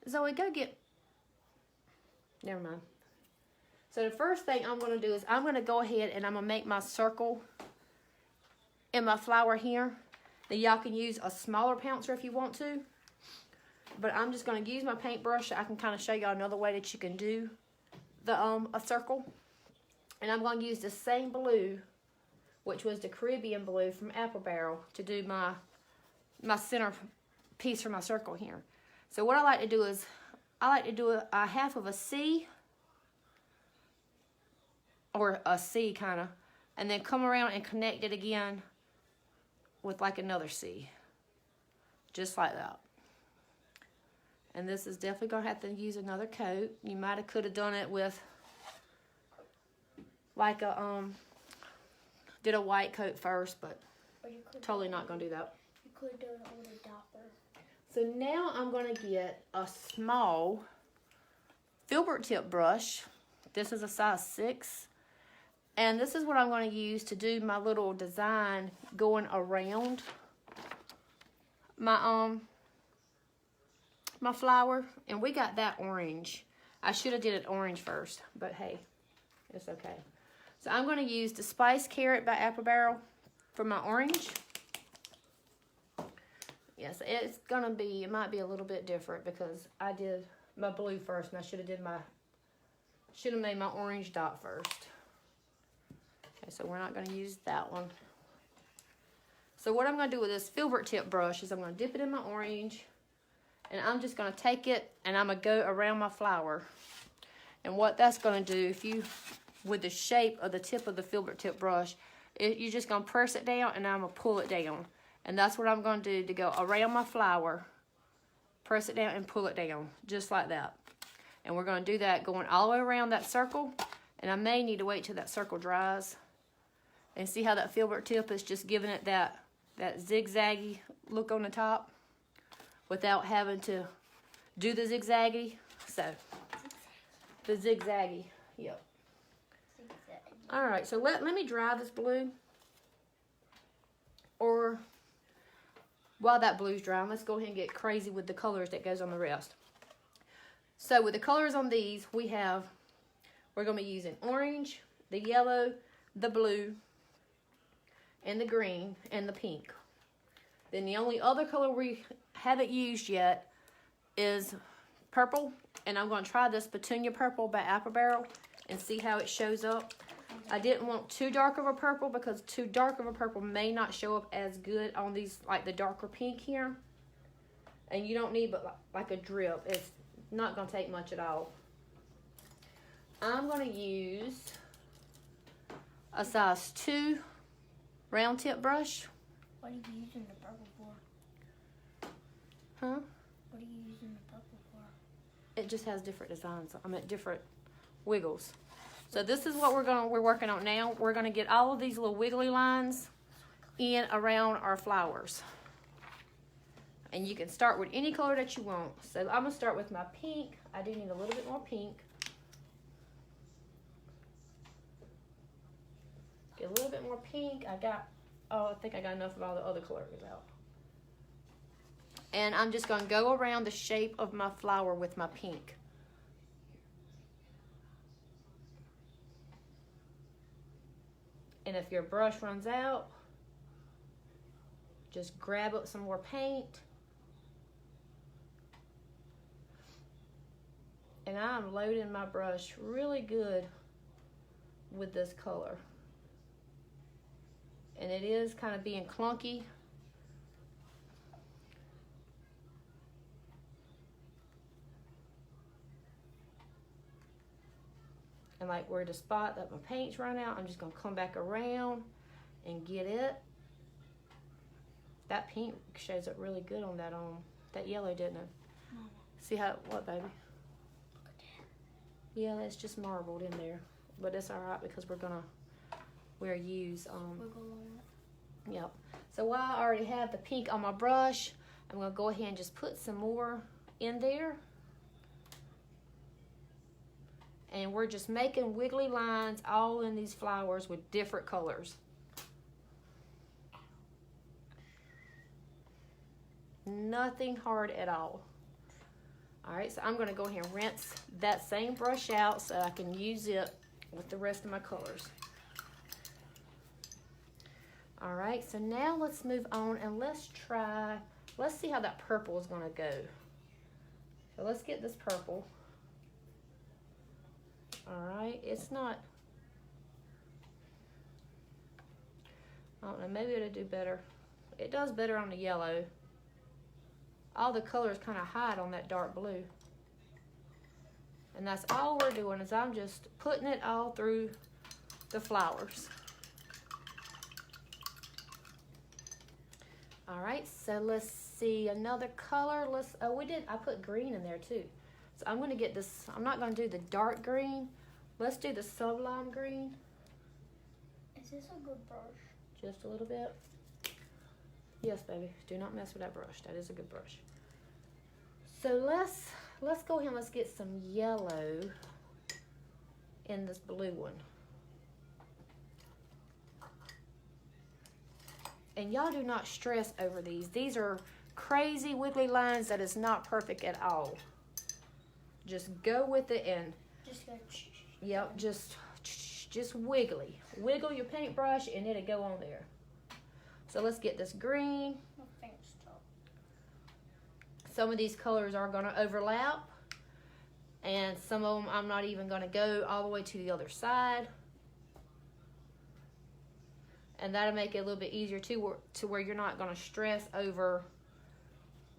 Zoe, go get... Never mind. So the first thing I'm going to do is I'm going to go ahead and I'm going to make my circle in my flower here. Now y'all can use a smaller pouncer if you want to. But I'm just going to use my paintbrush so I can kind of show y'all another way that you can do the a circle. And I'm going to use the same blue, which was the Caribbean blue from Apple Barrel, to do my center piece for my circle here. So what I like to do is I like to do a half of a C, or a C kind of, and then come around and connect it again with like another C, just like that. And this is definitely going to have to use another coat. You might have could have done it with like a did a white coat first, but totally not going to do that. You could have done it with a dopper. So now I'm going to get a small filbert tip brush. This is a size 6. And this is what I'm going to use to do my little design going around my my flower. And we got that orange. I should have did it orange first, but hey, it's okay. So I'm going to use the Spice Carrot by Apple Barrel for my orange. Yes, it's going to be, it might be a little bit different because I did my blue first and I should have made my orange dot first. Okay, so we're not going to use that one. So what I'm going to do with this filbert tip brush is I'm going to dip it in my orange, and I'm just going to take it and I'm going to go around my flower. And what that's going to do, with the shape of the tip of the filbert tip brush, you're just going to press it down and I'm going to pull it down. And that's what I'm going to do to go around my flower. Press it down and pull it down, just like that. And we're going to do that going all the way around that circle. And I may need to wait till that circle dries. And see how that filbert tip is just giving it that zigzaggy look on the top without having to do the zigzaggy. So, the zigzaggy, yep. All right, so let me dry this blue. Or while that blue's drying, let's go ahead and get crazy with the colors that goes on the rest. So with the colors on these, we're going to be using orange, the yellow, the blue, and the green, and the pink. Then the only other color we haven't used yet is purple. And I'm going to try this Petunia Purple by Apple Barrel and see how it shows up. I didn't want too dark of a purple because too dark of a purple may not show up as good on these, like the darker pink here. And you don't need but like a drip. It's not going to take much at all. I'm going to use a size 2 round tip brush. What are you using the purple for? Huh? What are you using the purple for? It just has different designs. I mean, different wiggles. So this is what we're working on now. We're going to get all of these little wiggly lines in around our flowers. And you can start with any color that you want. So I'm going to start with my pink. I do need a little bit more pink. Get a little bit more pink. I think I got enough of all the other colors out. And I'm just going to go around the shape of my flower with my pink. And if your brush runs out, just grab up some more paint. And I'm loading my brush really good with this color. And it is kind of being clunky. And like where the spot that my paint's run out, I'm just gonna come back around and get it. That pink shows up really good on that yellow, didn't it? Mama. See how, what baby? Look at that. Yeah, that's just marbled in there. But it's all right because we'll use, Wiggle on it. yep. So while I already have the pink on my brush, I'm gonna go ahead and just put some more in there. And we're just making wiggly lines all in these flowers with different colors. Nothing hard at all. All right, so I'm gonna go ahead and rinse that same brush out so I can use it with the rest of my colors. All right, so now let's move on and let's see how that purple is gonna go. So let's get this purple. All right, it's not, I don't know, maybe it'll do better. It does better on the yellow. All the colors kind of hide on that dark blue. And that's all we're doing is I'm just putting it all through the flowers. All right, so let's see another color. I put green in there too. So I'm gonna get this, I'm not gonna do the dark green. Let's do the sublime green. Is this a good brush? Just a little bit. Yes, baby, do not mess with that brush. That is a good brush. So let's go ahead and let's get some yellow in this blue one. And y'all do not stress over these. These are crazy wiggly lines that is not perfect at all. Just go with it and Just go. yep, just wiggly. Wiggle your paintbrush and it'll go on there. So let's get this green. My finger's stuck. Some of these colors are gonna overlap. And some of them I'm not even gonna go all the way to the other side. And that'll make it a little bit easier too, to where you're not gonna stress over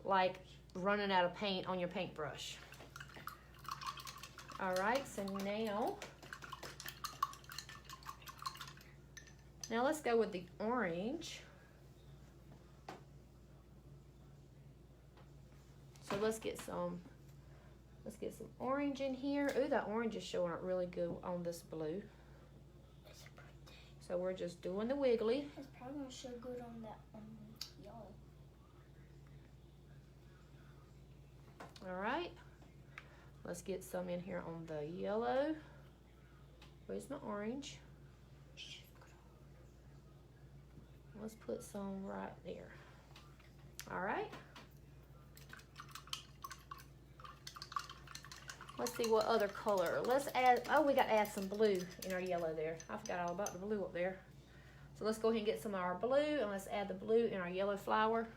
like running out of paint on your paintbrush. All right, so now Now let's go with the orange. So let's get some orange in here. Ooh, that orange is showing up really good on this blue. So we're just doing the wiggly. It's probably gonna show good on that yellow. All right. Let's get some in here on the yellow. Where's my orange? Let's put some right there. All right. Let's see what other color. Let's add, oh, we got to add some blue in our yellow there. I forgot all about the blue up there. So let's go ahead and get some of our blue, and let's add the blue in our yellow flower.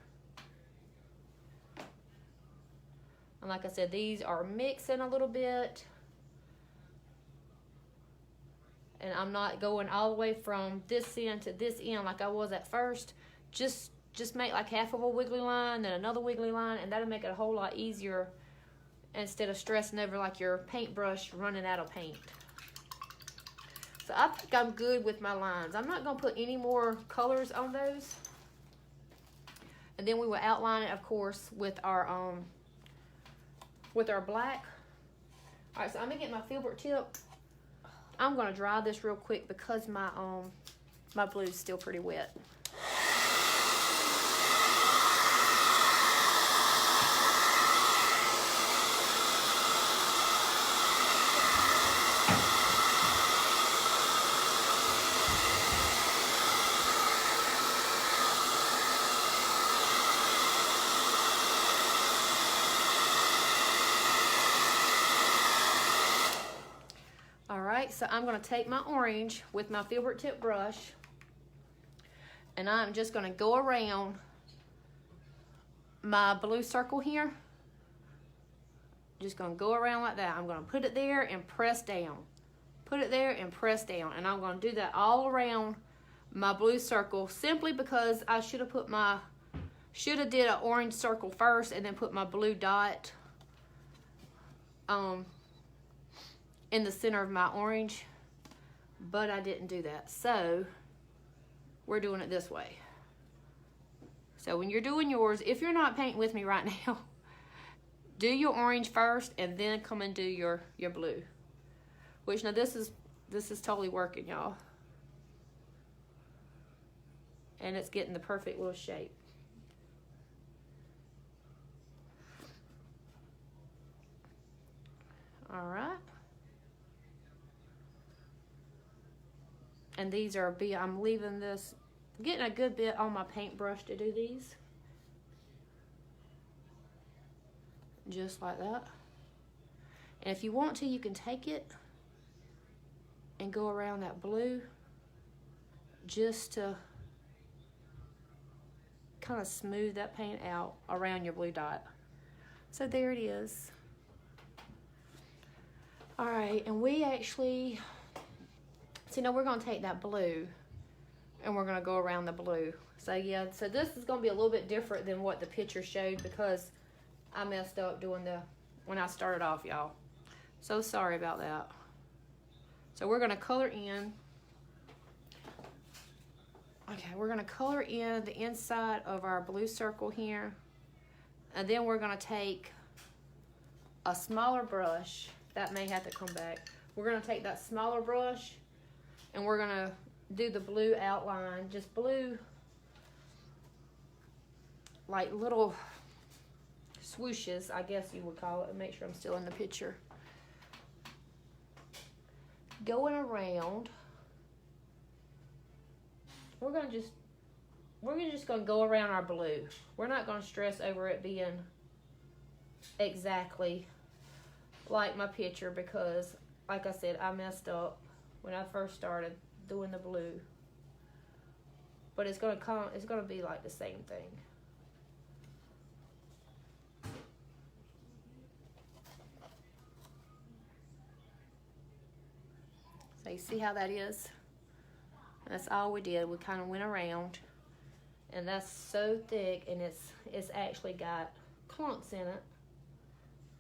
And like I said, these are mixing a little bit. And I'm not going all the way from this end to this end like I was at first. Just make like half of a wiggly line, then another wiggly line, and that'll make it a whole lot easier instead of stressing over like your paintbrush running out of paint. So I think I'm good with my lines. I'm not gonna put any more colors on those. And then we will outline it, of course, with our black. All right, so I'm gonna get my filbert tip. I'm gonna dry this real quick because my blue is still pretty wet. So I'm going to take my orange with my filbert tip brush, and I'm just going to go around my blue circle here. Just going to go around like that. I'm going to put it there and press down. Put it there and press down. And I'm going to do that all around my blue circle, simply because I should have did an orange circle first and then put my blue dot in the center of my orange, but I didn't do that. So we're doing it this way. So when you're doing yours, if you're not painting with me right now, do your orange first and then come and do your blue. Which now this is totally working, y'all. And it's getting the perfect little shape. All right. And these are, I'm leaving this, getting a good bit on my paintbrush to do these. Just like that. And if you want to, you can take it and go around that blue just to kind of smooth that paint out around your blue dot. So there it is. All right, and we actually, so now we're gonna take that blue and we're gonna go around the blue. So yeah, so this is gonna be a little bit different than what the picture showed because I messed up when I started off, y'all. So sorry about that. So we're gonna color in. Okay, we're gonna color in the inside of our blue circle here. And then we're gonna take a smaller brush. That may have to come back. We're gonna take that smaller brush and we're gonna do the blue outline, just blue, like little swooshes, I guess you would call it. Make sure I'm still in the picture. Going around, we're just gonna go around our blue. We're not gonna stress over it being exactly like my picture because, like I said, I messed up when I first started doing the blue. But it's gonna be like the same thing. So you see how that is? That's all we did. We kind of went around, and that's so thick, and it's actually got clumps in it.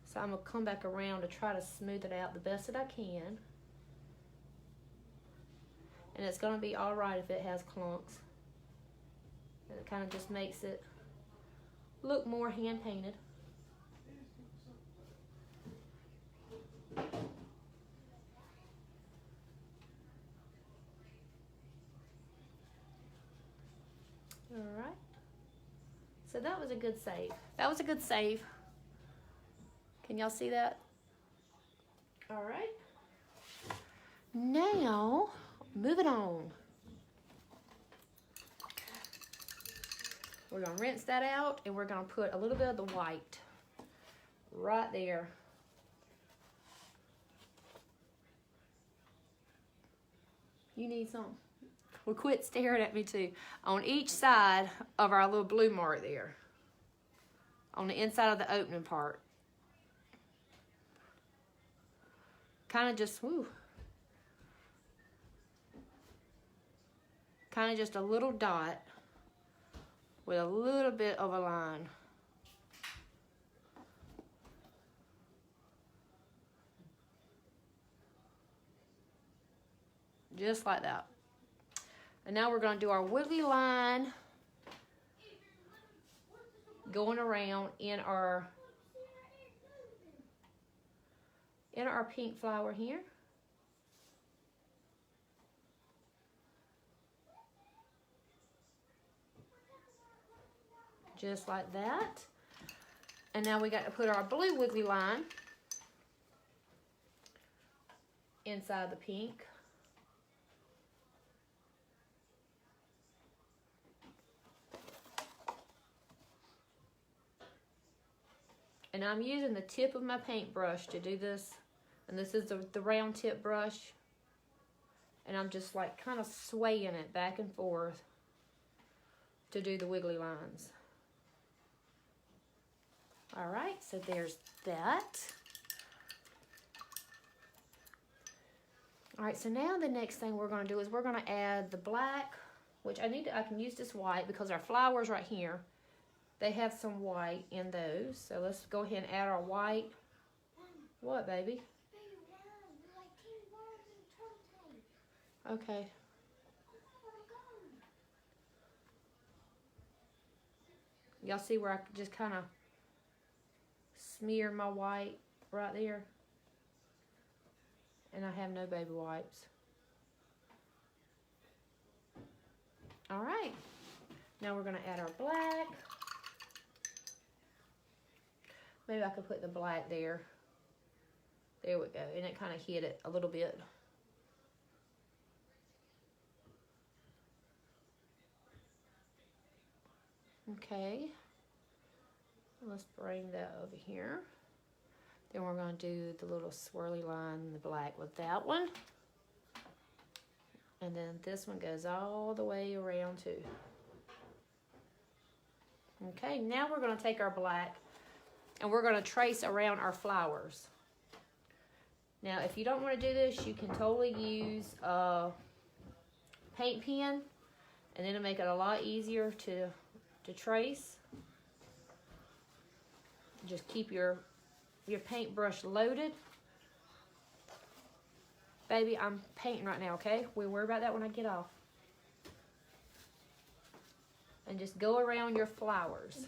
So I'm gonna come back around to try to smooth it out the best that I can. And it's going to be all right if it has clumps. And it kind of just makes it look more hand painted. All right. So that was a good save. That was a good save. Can y'all see that? All right. Now, moving on. We're going to rinse that out, and we're going to put a little bit of the white right there. You need some? Well, quit staring at me too. On each side of our little blue mark there. On the inside of the opening part. Kind of just, whoo. Kind of just a little dot with a little bit of a line. Just like that. And now we're going to do our wiggly line going around in our pink flower here. Just like that. And now we got to put our blue wiggly line inside the pink. And I'm using the tip of my paintbrush to do this. And this is the round tip brush. And I'm just like kind of swaying it back and forth to do the wiggly lines. All right, so there's that. All right, so now the next thing we're going to do is we're going to add the black, which I can use this white because our flowers right here, they have some white in those. So let's go ahead and add our white. What, baby? Okay. Y'all see where I just kind of smear my white right there? And I have no baby wipes. All right. Now we're going to add our black. Maybe I could put the black there. There we go. And it kind of hit it a little bit. Okay. Let's bring that over here. Then we're going to do the little swirly line in the black with that one. And then this one goes all the way around too. Okay, now we're going to take our black and we're going to trace around our flowers. Now, if you don't want to do this, you can totally use a paint pen, and then it'll make it a lot easier to trace. Just keep your paintbrush loaded. Baby, I'm painting right now, okay? We'll worry about that when I get off. And just go around your flowers.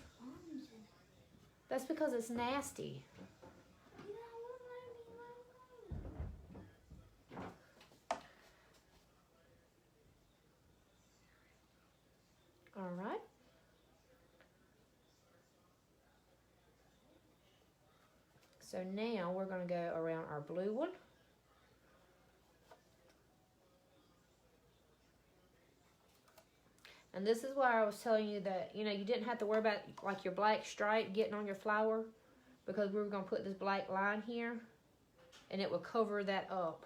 That's because it's nasty. All right. So now we're going to go around our blue one. And this is why I was telling you that, you know, you didn't have to worry about like your black stripe getting on your flower, because we were going to put this black line here and it will cover that up.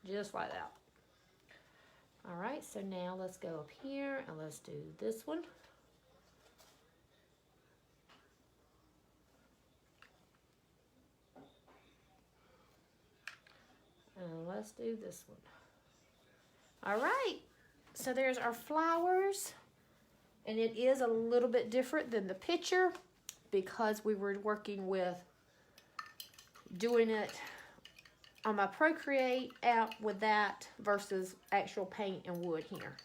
Just like that. All right, so now let's go up here and let's do this one. And let's do this one. All right, so there's our flowers. And it is a little bit different than the picture because we were working with doing it on my Procreate app with that versus actual paint and wood here.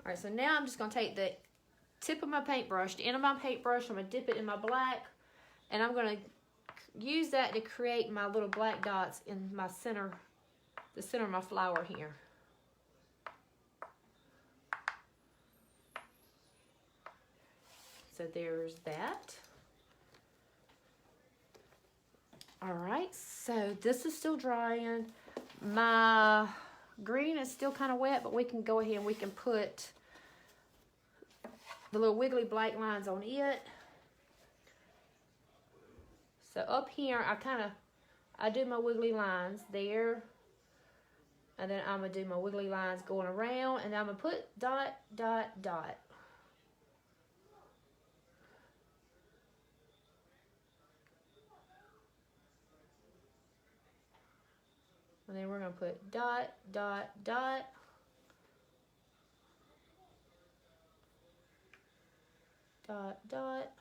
All right, so now I'm just gonna take the tip of my paintbrush, the end of my paintbrush, I'm gonna dip it in my black, and I'm gonna use that to create my little black dots in my center, the center of my flower here. So there's that. All right, so this is still drying. My green is still kind of wet, but we can go ahead and we can put the little wiggly black lines on it. So up here, I do my wiggly lines there. And then I'm gonna do my wiggly lines going around, and I'm gonna put dot, dot, dot. And then we're gonna put dot, dot, dot. Dot, dot.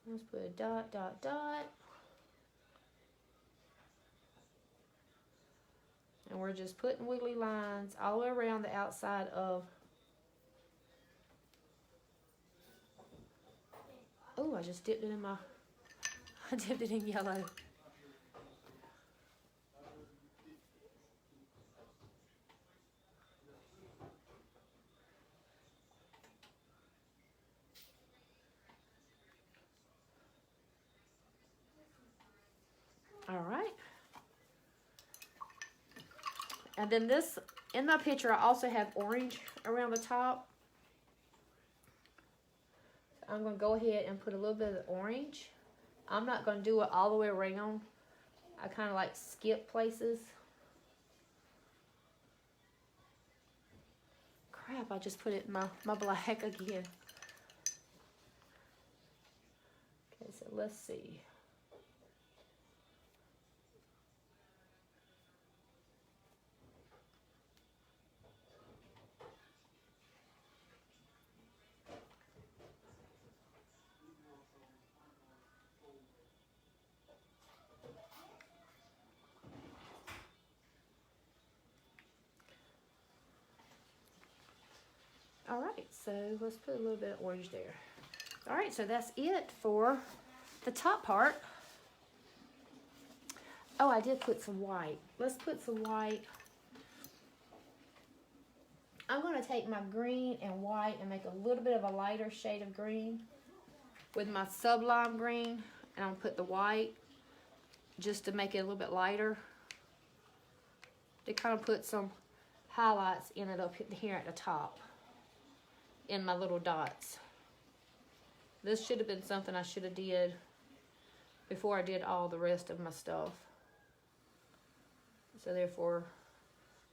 Let's put a dot, dot, dot. And we're just putting wiggly lines all the way around the outside of. Oh, I just dipped it in my, I dipped it in yellow. All right. And then this, in my picture, I also have orange around the top. I'm going to go ahead and put a little bit of the orange. I'm not going to do it all the way around. I kind of like skip places. Crap, I just put it in my black again. Okay, so let's see. All right, so let's put a little bit of orange there. All right, so that's it for the top part. Oh, I did put some white. Let's put some white. I'm going to take my green and white and make a little bit of a lighter shade of green with my sublime green. And I'm going to put the white just to make it a little bit lighter. To kind of put some highlights in it up here at the top. In my little dots. This should have been something I should have did before I did all the rest of my stuff. So therefore,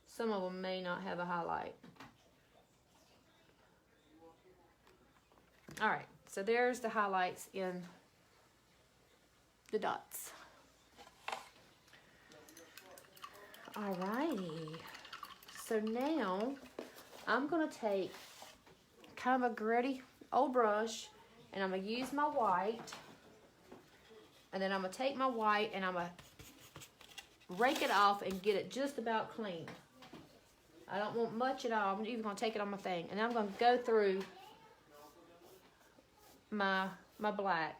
some of them may not have a highlight. All right, so there's the highlights in the dots. All righty. So now I'm gonna take kind of a gritty old brush, and I'm gonna use my white, and then I'm gonna take my white and I'm gonna rake it off and get it just about clean. I don't want much at all. I'm even gonna take it on my thing, and I'm gonna go through my black.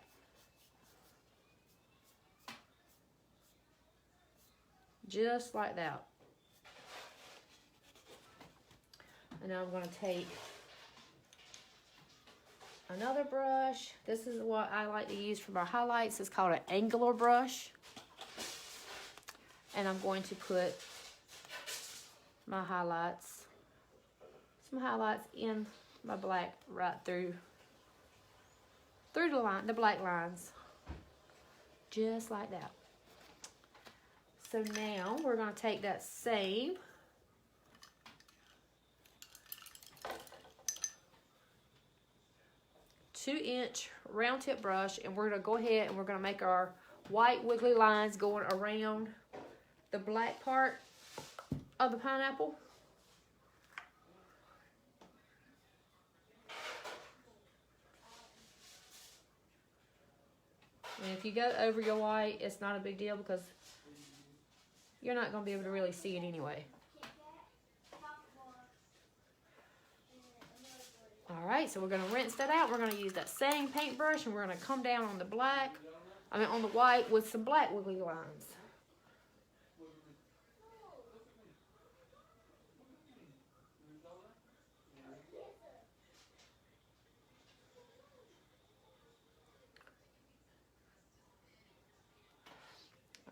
Just like that. And now I'm gonna take another brush. This is what I like to use for my highlights. It's called an angular brush. And I'm going to put my highlights, some highlights in my black right through the black lines. Just like that. So now we're going to take that same 2-inch round tip brush, and we're gonna go ahead and we're gonna make our white wiggly lines going around the black part of the pineapple. And if you go over your white, it's not a big deal because you're not going to be able to really see it anyway. Alright, so we're going to rinse that out. We're going to use that same paintbrush and we're going to come down on the on the white with some black wiggly lines.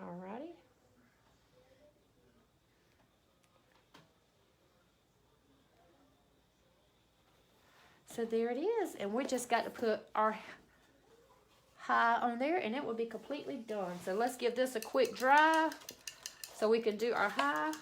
Alrighty. So there it is, and we just got to put our high on there and it will be completely done. So let's give this a quick dry so we can do our high.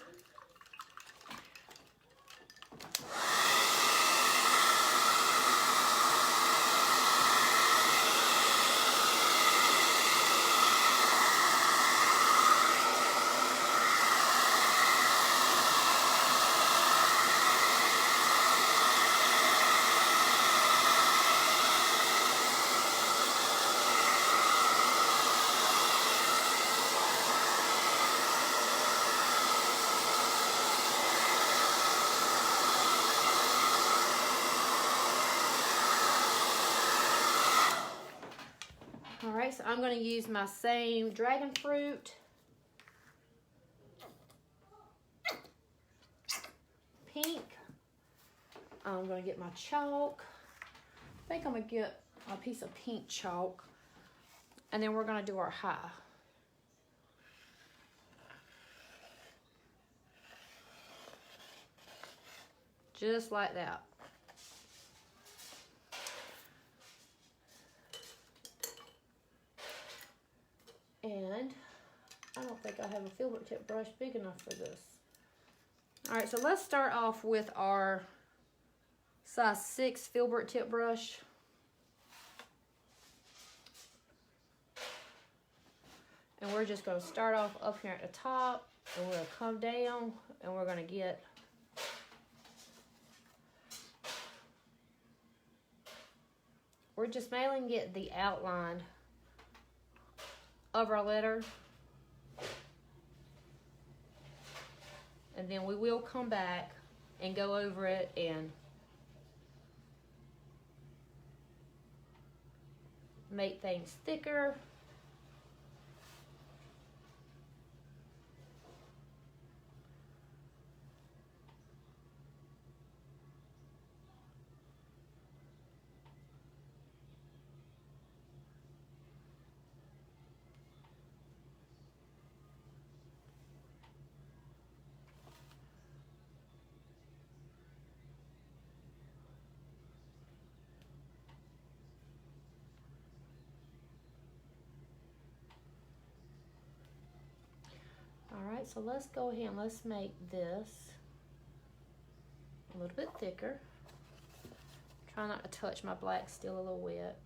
Alright, so I'm going to use my same dragon fruit, pink. I'm going to get my chalk. I think I'm going to get a piece of pink chalk. And then we're going to do our high. Just like that. And I don't think I have a filbert tip brush big enough for this. All right, so let's start off with our size 6 filbert tip brush. And we're just going to start off up here at the top, and we're going to come down, and we're going to get we're just mainly get the outline of our letter, and then we will come back and go over it and make things thicker. Alright, so let's go ahead and let's make this a little bit thicker. Try not to touch my black, still a little wet.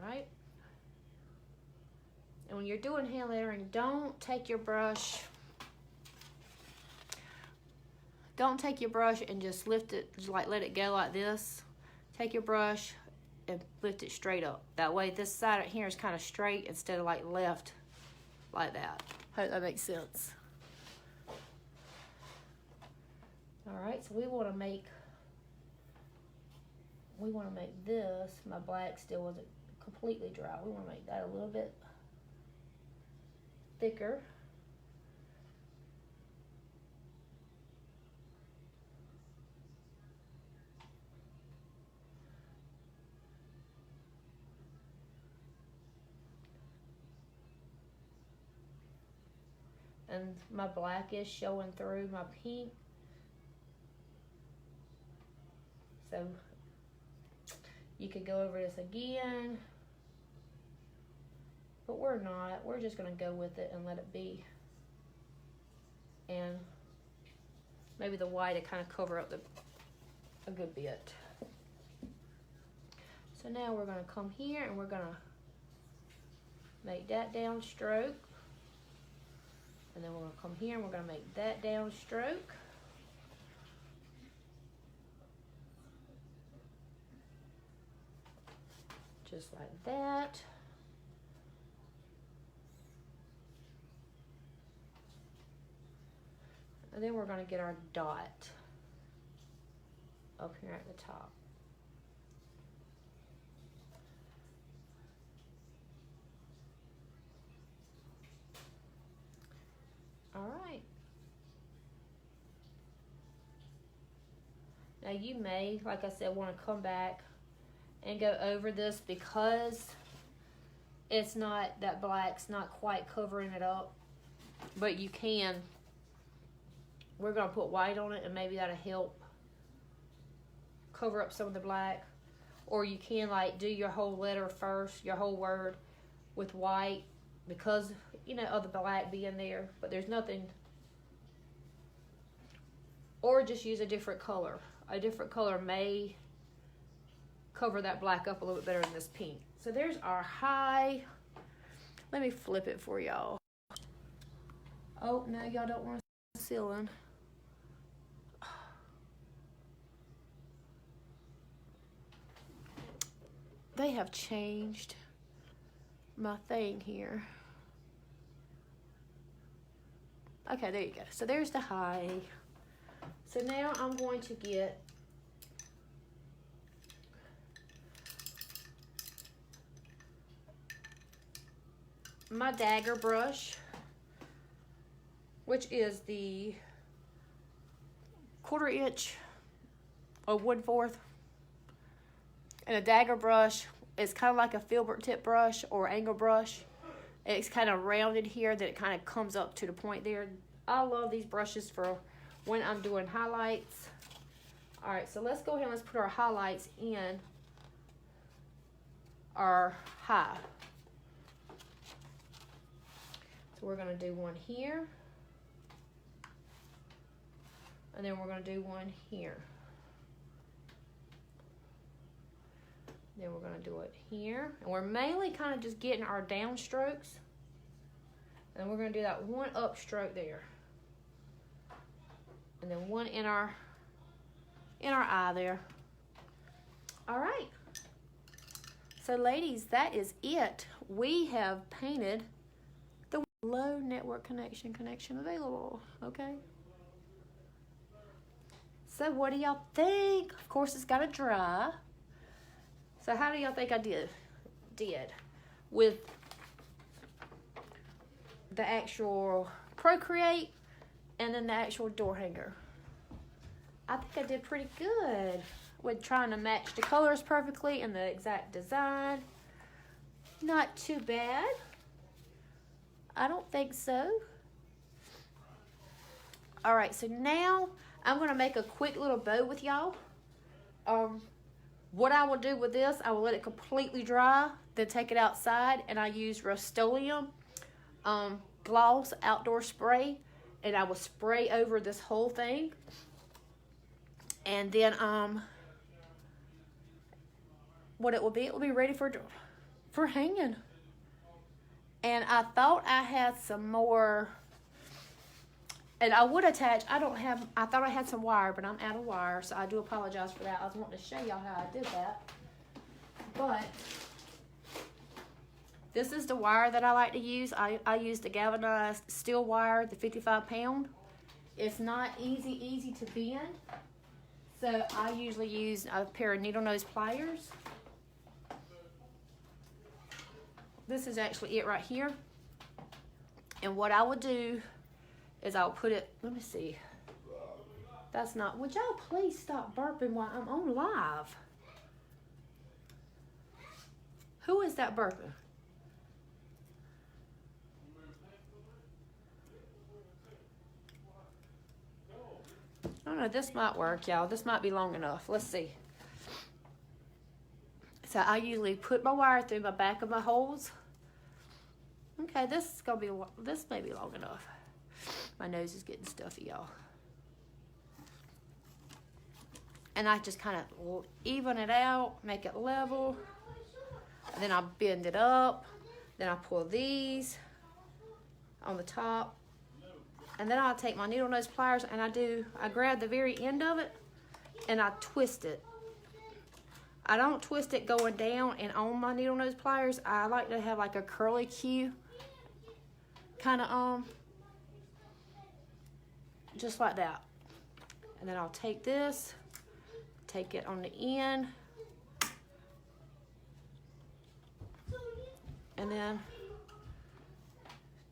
Alright. And when you're doing hand lettering, don't take your brush and just lift it, just like let it go like this. Take your brush and lift it straight up. That way this side right here is kind of straight instead of like left like that. Hope that makes sense. Alright, so we want to make this, my black still wasn't completely dry. We want to make that a little bit thicker. And my black is showing through my pink. So You could go over this again, but we're not. We're just gonna go with it and let it be. And maybe the white to kind of cover up a good bit. So now we're gonna come here and we're gonna make that down stroke. And then we're gonna come here and we're gonna make that down stroke. Just like that. And then we're gonna get our dot up here at the top. All right. Now you may, like I said, want to come back and go over this because it's not, that black's not quite covering it up, but you can. We're gonna put white on it and maybe that'll help cover up some of the black. Or you can like do your whole letter first, your whole word with white because, you know, of the black being there, but there's nothing. Or just use a different color. A different color may cover that black up a little bit better than this pink. So there's our high. Let me flip it for y'all. Oh, no, y'all don't want to see the ceiling. They have changed my thing here. Okay, there you go. So there's the high. So now I'm going to get my dagger brush, which is the 1/4 inch or 1/4. And a dagger brush is kind of like a filbert tip brush or angle brush. It's kind of rounded here that it kind of comes up to the point there. I love these brushes for when I'm doing highlights. All right, so let's go ahead and let's put our highlights in our high. So we're gonna do one here. And then we're gonna do one here. Then we're gonna do it here. And we're mainly kind of just getting our down strokes. And we're gonna do that one up stroke there. And then one in our eye there. All right. So ladies, that is it. We have painted the low network connection available, okay? So what do y'all think? Of course, it's gotta dry. So how do y'all think I did with the actual Procreate and then the actual door hanger? I think I did pretty good with trying to match the colors perfectly and the exact design. Not too bad. I don't think so. All right, so now I'm gonna make a quick little bow with y'all. What I will do with this, I will let it completely dry, then take it outside, and I use Rust-Oleum gloss outdoor spray, and I will spray over this whole thing. And then what it will be ready for hanging. And I thought I had some more, and I would attach, I thought I had some wire, but I'm out of wire, so I do apologize for that. I was wanting to show y'all how I did that. But this is the wire that I like to use. I use the galvanized steel wire, the 55-pound. It's not easy to bend, so I usually use a pair of needle nose pliers. This is actually it right here. And what I will do is I'll put it, let me see. That's not, would y'all please stop burping while I'm on live? Who is that burping? I don't know, this might work, y'all. This might be long enough. Let's see. So I usually put my wire through my back of my holes. Okay, this may be long enough. My nose is getting stuffy, y'all. And I just kind of even it out, make it level. And then I'll bend it up. Then I pull these on the top. And then I'll take my needle nose pliers and I grab the very end of it and I twist it. I don't twist it going down and on my needle nose pliers. I like to have like a curly Q kind of just like that. And then I'll take this, take it on the end, and then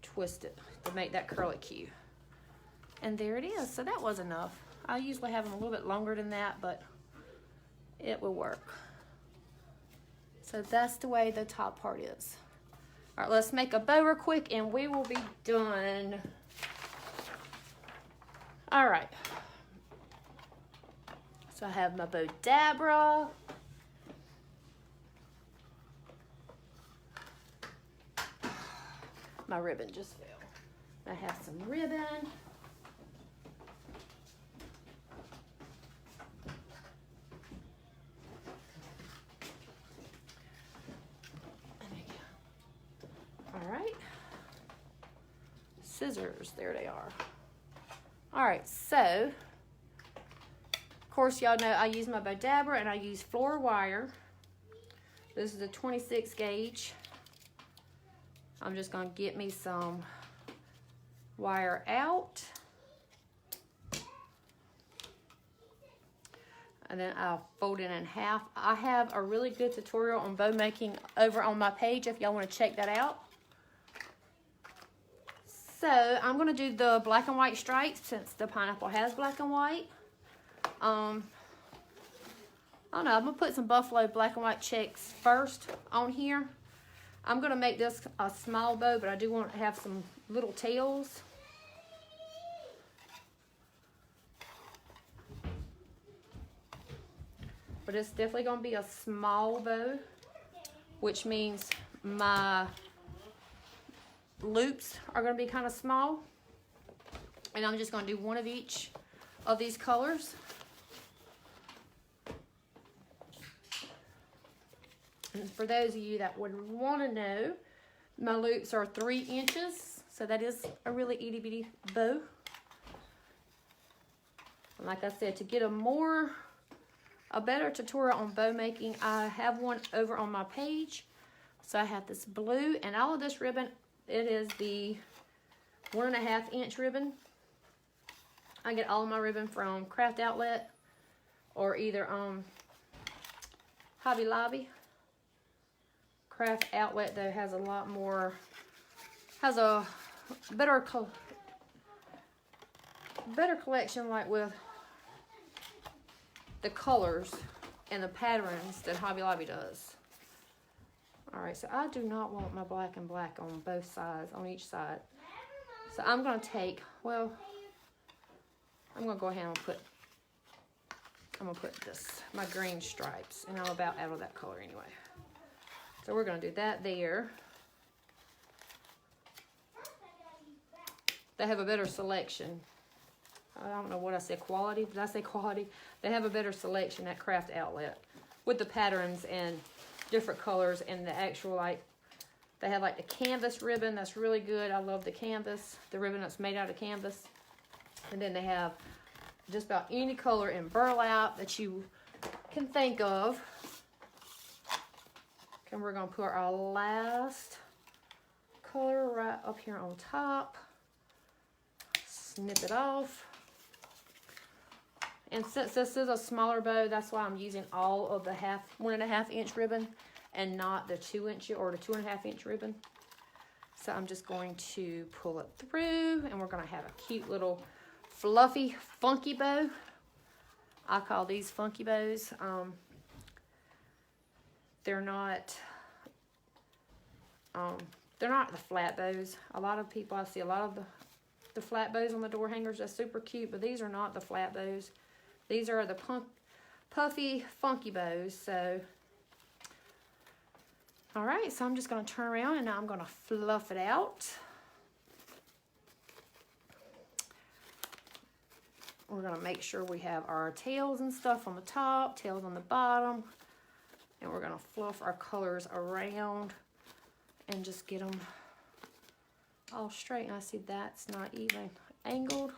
twist it to make that curly Q. And there it is. So that was enough. I usually have them a little bit longer than that, but it will work. So that's the way the top part is. All right, let's make a bow real quick and we will be done. All right. So I have my bow dabra. My ribbon just fell. I have some ribbon. All right. Scissors, there they are. All right, so, of course, y'all know I use my bow dabra and I use Floral wire. This is a 26 gauge. I'm just gonna get me some wire out. And then I'll fold it in half. I have a really good tutorial on bow making over on my page if y'all wanna check that out. So I'm gonna do the black and white stripes since the pineapple has black and white. I don't know, I'm gonna put some buffalo black and white checks first on here. I'm gonna make this a small bow, but I do want to have some little tails. But it's definitely gonna be a small bow, which means my loops are going to be kind of small, and I'm just going to do one of each of these colors. And for those of you that would want to know, my loops are 3 inches, so that is a really itty bitty bow. And like I said, to get a better tutorial on bow making, I have one over on my page. So I have this blue and all of this ribbon. It is the 1.5 inch ribbon. I get all of my ribbon from Craft Outlet or either Hobby Lobby. Craft Outlet though has a lot more, has a better collection, like with the colors and the patterns than Hobby Lobby does. Alright, so I do not want my black and black on both sides, on each side. So I'm going to take, well, I'm going to go ahead and I'm going to put this, my green stripes, and I'm about out of that color anyway. So we're going to do that there. They have a better selection. I don't know what I said, quality. Did I say quality? They have a better selection at Craft Outlet with the patterns and different colors and the actual, like, they have like the canvas ribbon that's really good. I love the canvas, the ribbon that's made out of canvas. And then they have just about any color in burlap that you can think of. And we're going to put our last color right up here on top. Snip it off. And since this is a smaller bow, that's why I'm using all of the 1.5 inch ribbon and not the 2 inch or the 2.5 inch ribbon. So I'm just going to pull it through, and we're going to have a cute little fluffy, funky bow. I call these funky bows. They're not the flat bows. A lot of people, I see a lot of the flat bows on the door hangers. That's super cute, but these are not the flat bows. These are the puffy, funky bows. So All right, so I'm just gonna turn around and now I'm gonna fluff it out. We're gonna make sure we have our tails and stuff on the top, tails on the bottom, and we're gonna fluff our colors around and just get them all straight. And I see that's not even angled.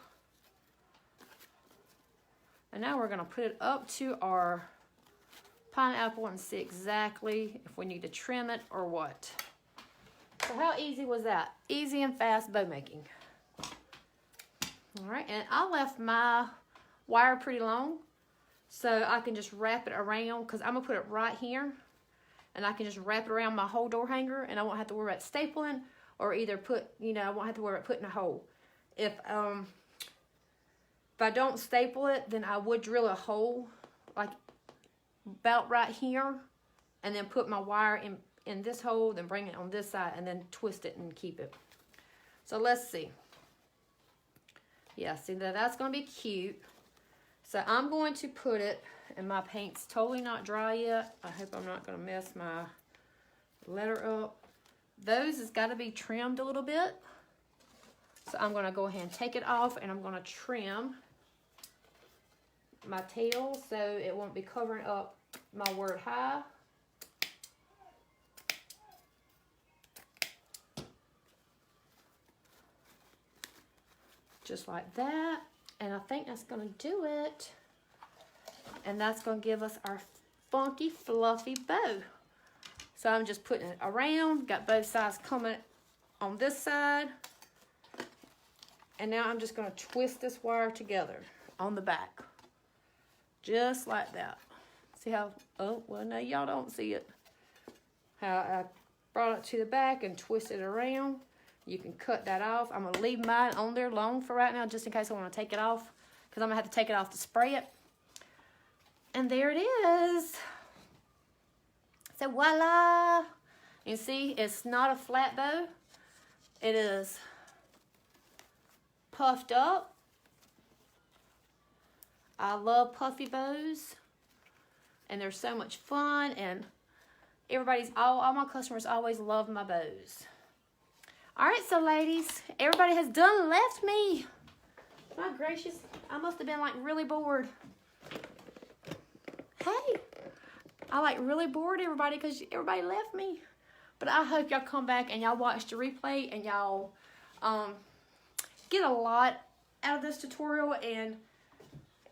And now we're gonna put it up to our pineapple and see exactly if we need to trim it or what. So how easy was that? Easy and fast bow making. All right, and I left my wire pretty long so I can just wrap it around, because I'm gonna put it right here, and I can just wrap it around my whole door hanger, and I won't have to worry about stapling or either put, I won't have to worry about putting a hole. If I don't staple it, then I would drill a hole like about right here, and then put my wire in this hole, then bring it on this side, and then twist it and keep it. So let's see. Yeah, see that's gonna be cute. So I'm going to put it, and my paint's totally not dry yet. I hope I'm not gonna mess my letter up. Those has gotta be trimmed a little bit. So I'm gonna go ahead and take it off, and I'm gonna trim my tail so it won't be covering up my word high. Just like that. And I think that's gonna do it. And that's gonna give us our funky, fluffy bow. So I'm just putting it around, got both sides coming on this side. And now I'm just gonna twist this wire together on the back. Just like that. See how, oh, well, no, y'all don't see it. How I brought it to the back and twisted it around. You can cut that off. I'm gonna leave mine on there long for right now, just in case I wanna take it off, because I'm gonna have to take it off to spray it. And there it is. So voila. You see, it's not a flat bow. It is puffed up. I love puffy bows, and they're so much fun, and all my customers always love my bows. All right, so ladies, everybody has done left me. My gracious, I must have been like really bored. Hey, I like really bored everybody because everybody left me. But I hope y'all come back and y'all watch the replay and y'all get a lot out of this tutorial and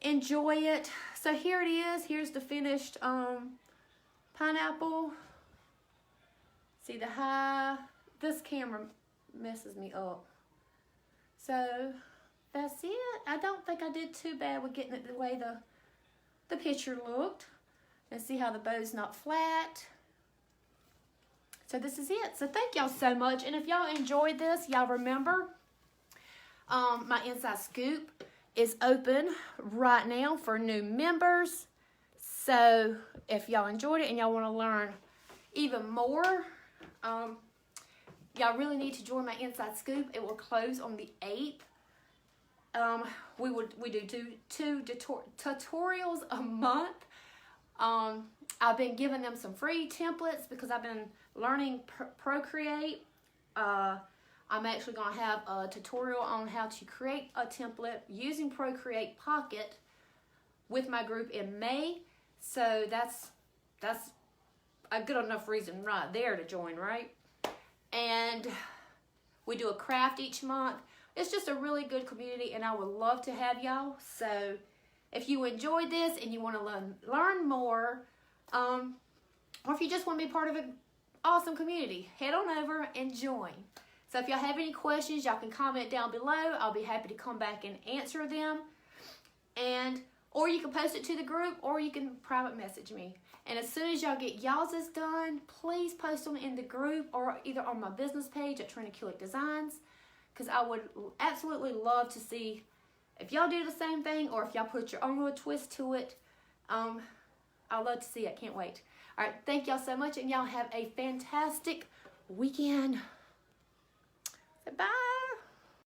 enjoy it. So here it is. Here's the finished pineapple. See the high. This camera messes me up. So that's it. I don't think I did too bad with getting it the way the picture looked. And see how the bow's not flat. So this is it. So thank y'all so much. And if y'all enjoyed this, y'all remember my Inside Scoop is open right now for new members. So if y'all enjoyed it and y'all want to learn even more, y'all really need to join my Inside Scoop. It will close on the 8th. We do two tutorials a month. I've been giving them some free templates because I've been learning Procreate. I'm actually going to have a tutorial on how to create a template using Procreate Pocket with my group in May. So that's a good enough reason right there to join, right? And we do a craft each month. It's just a really good community, and I would love to have y'all. So if you enjoyed this and you want to learn more, or if you just want to be part of an awesome community, head on over and join. So if y'all have any questions, y'all can comment down below. I'll be happy to come back and answer them. Or you can post it to the group, or you can private message me. And as soon as y'all get y'all's done, please post them in the group or either on my business page at Trina Kulik Designs, because I would absolutely love to see if y'all do the same thing or if y'all put your own little twist to it. I'd love to see it. Can't wait. All right, thank y'all so much, and y'all have a fantastic weekend. Bye.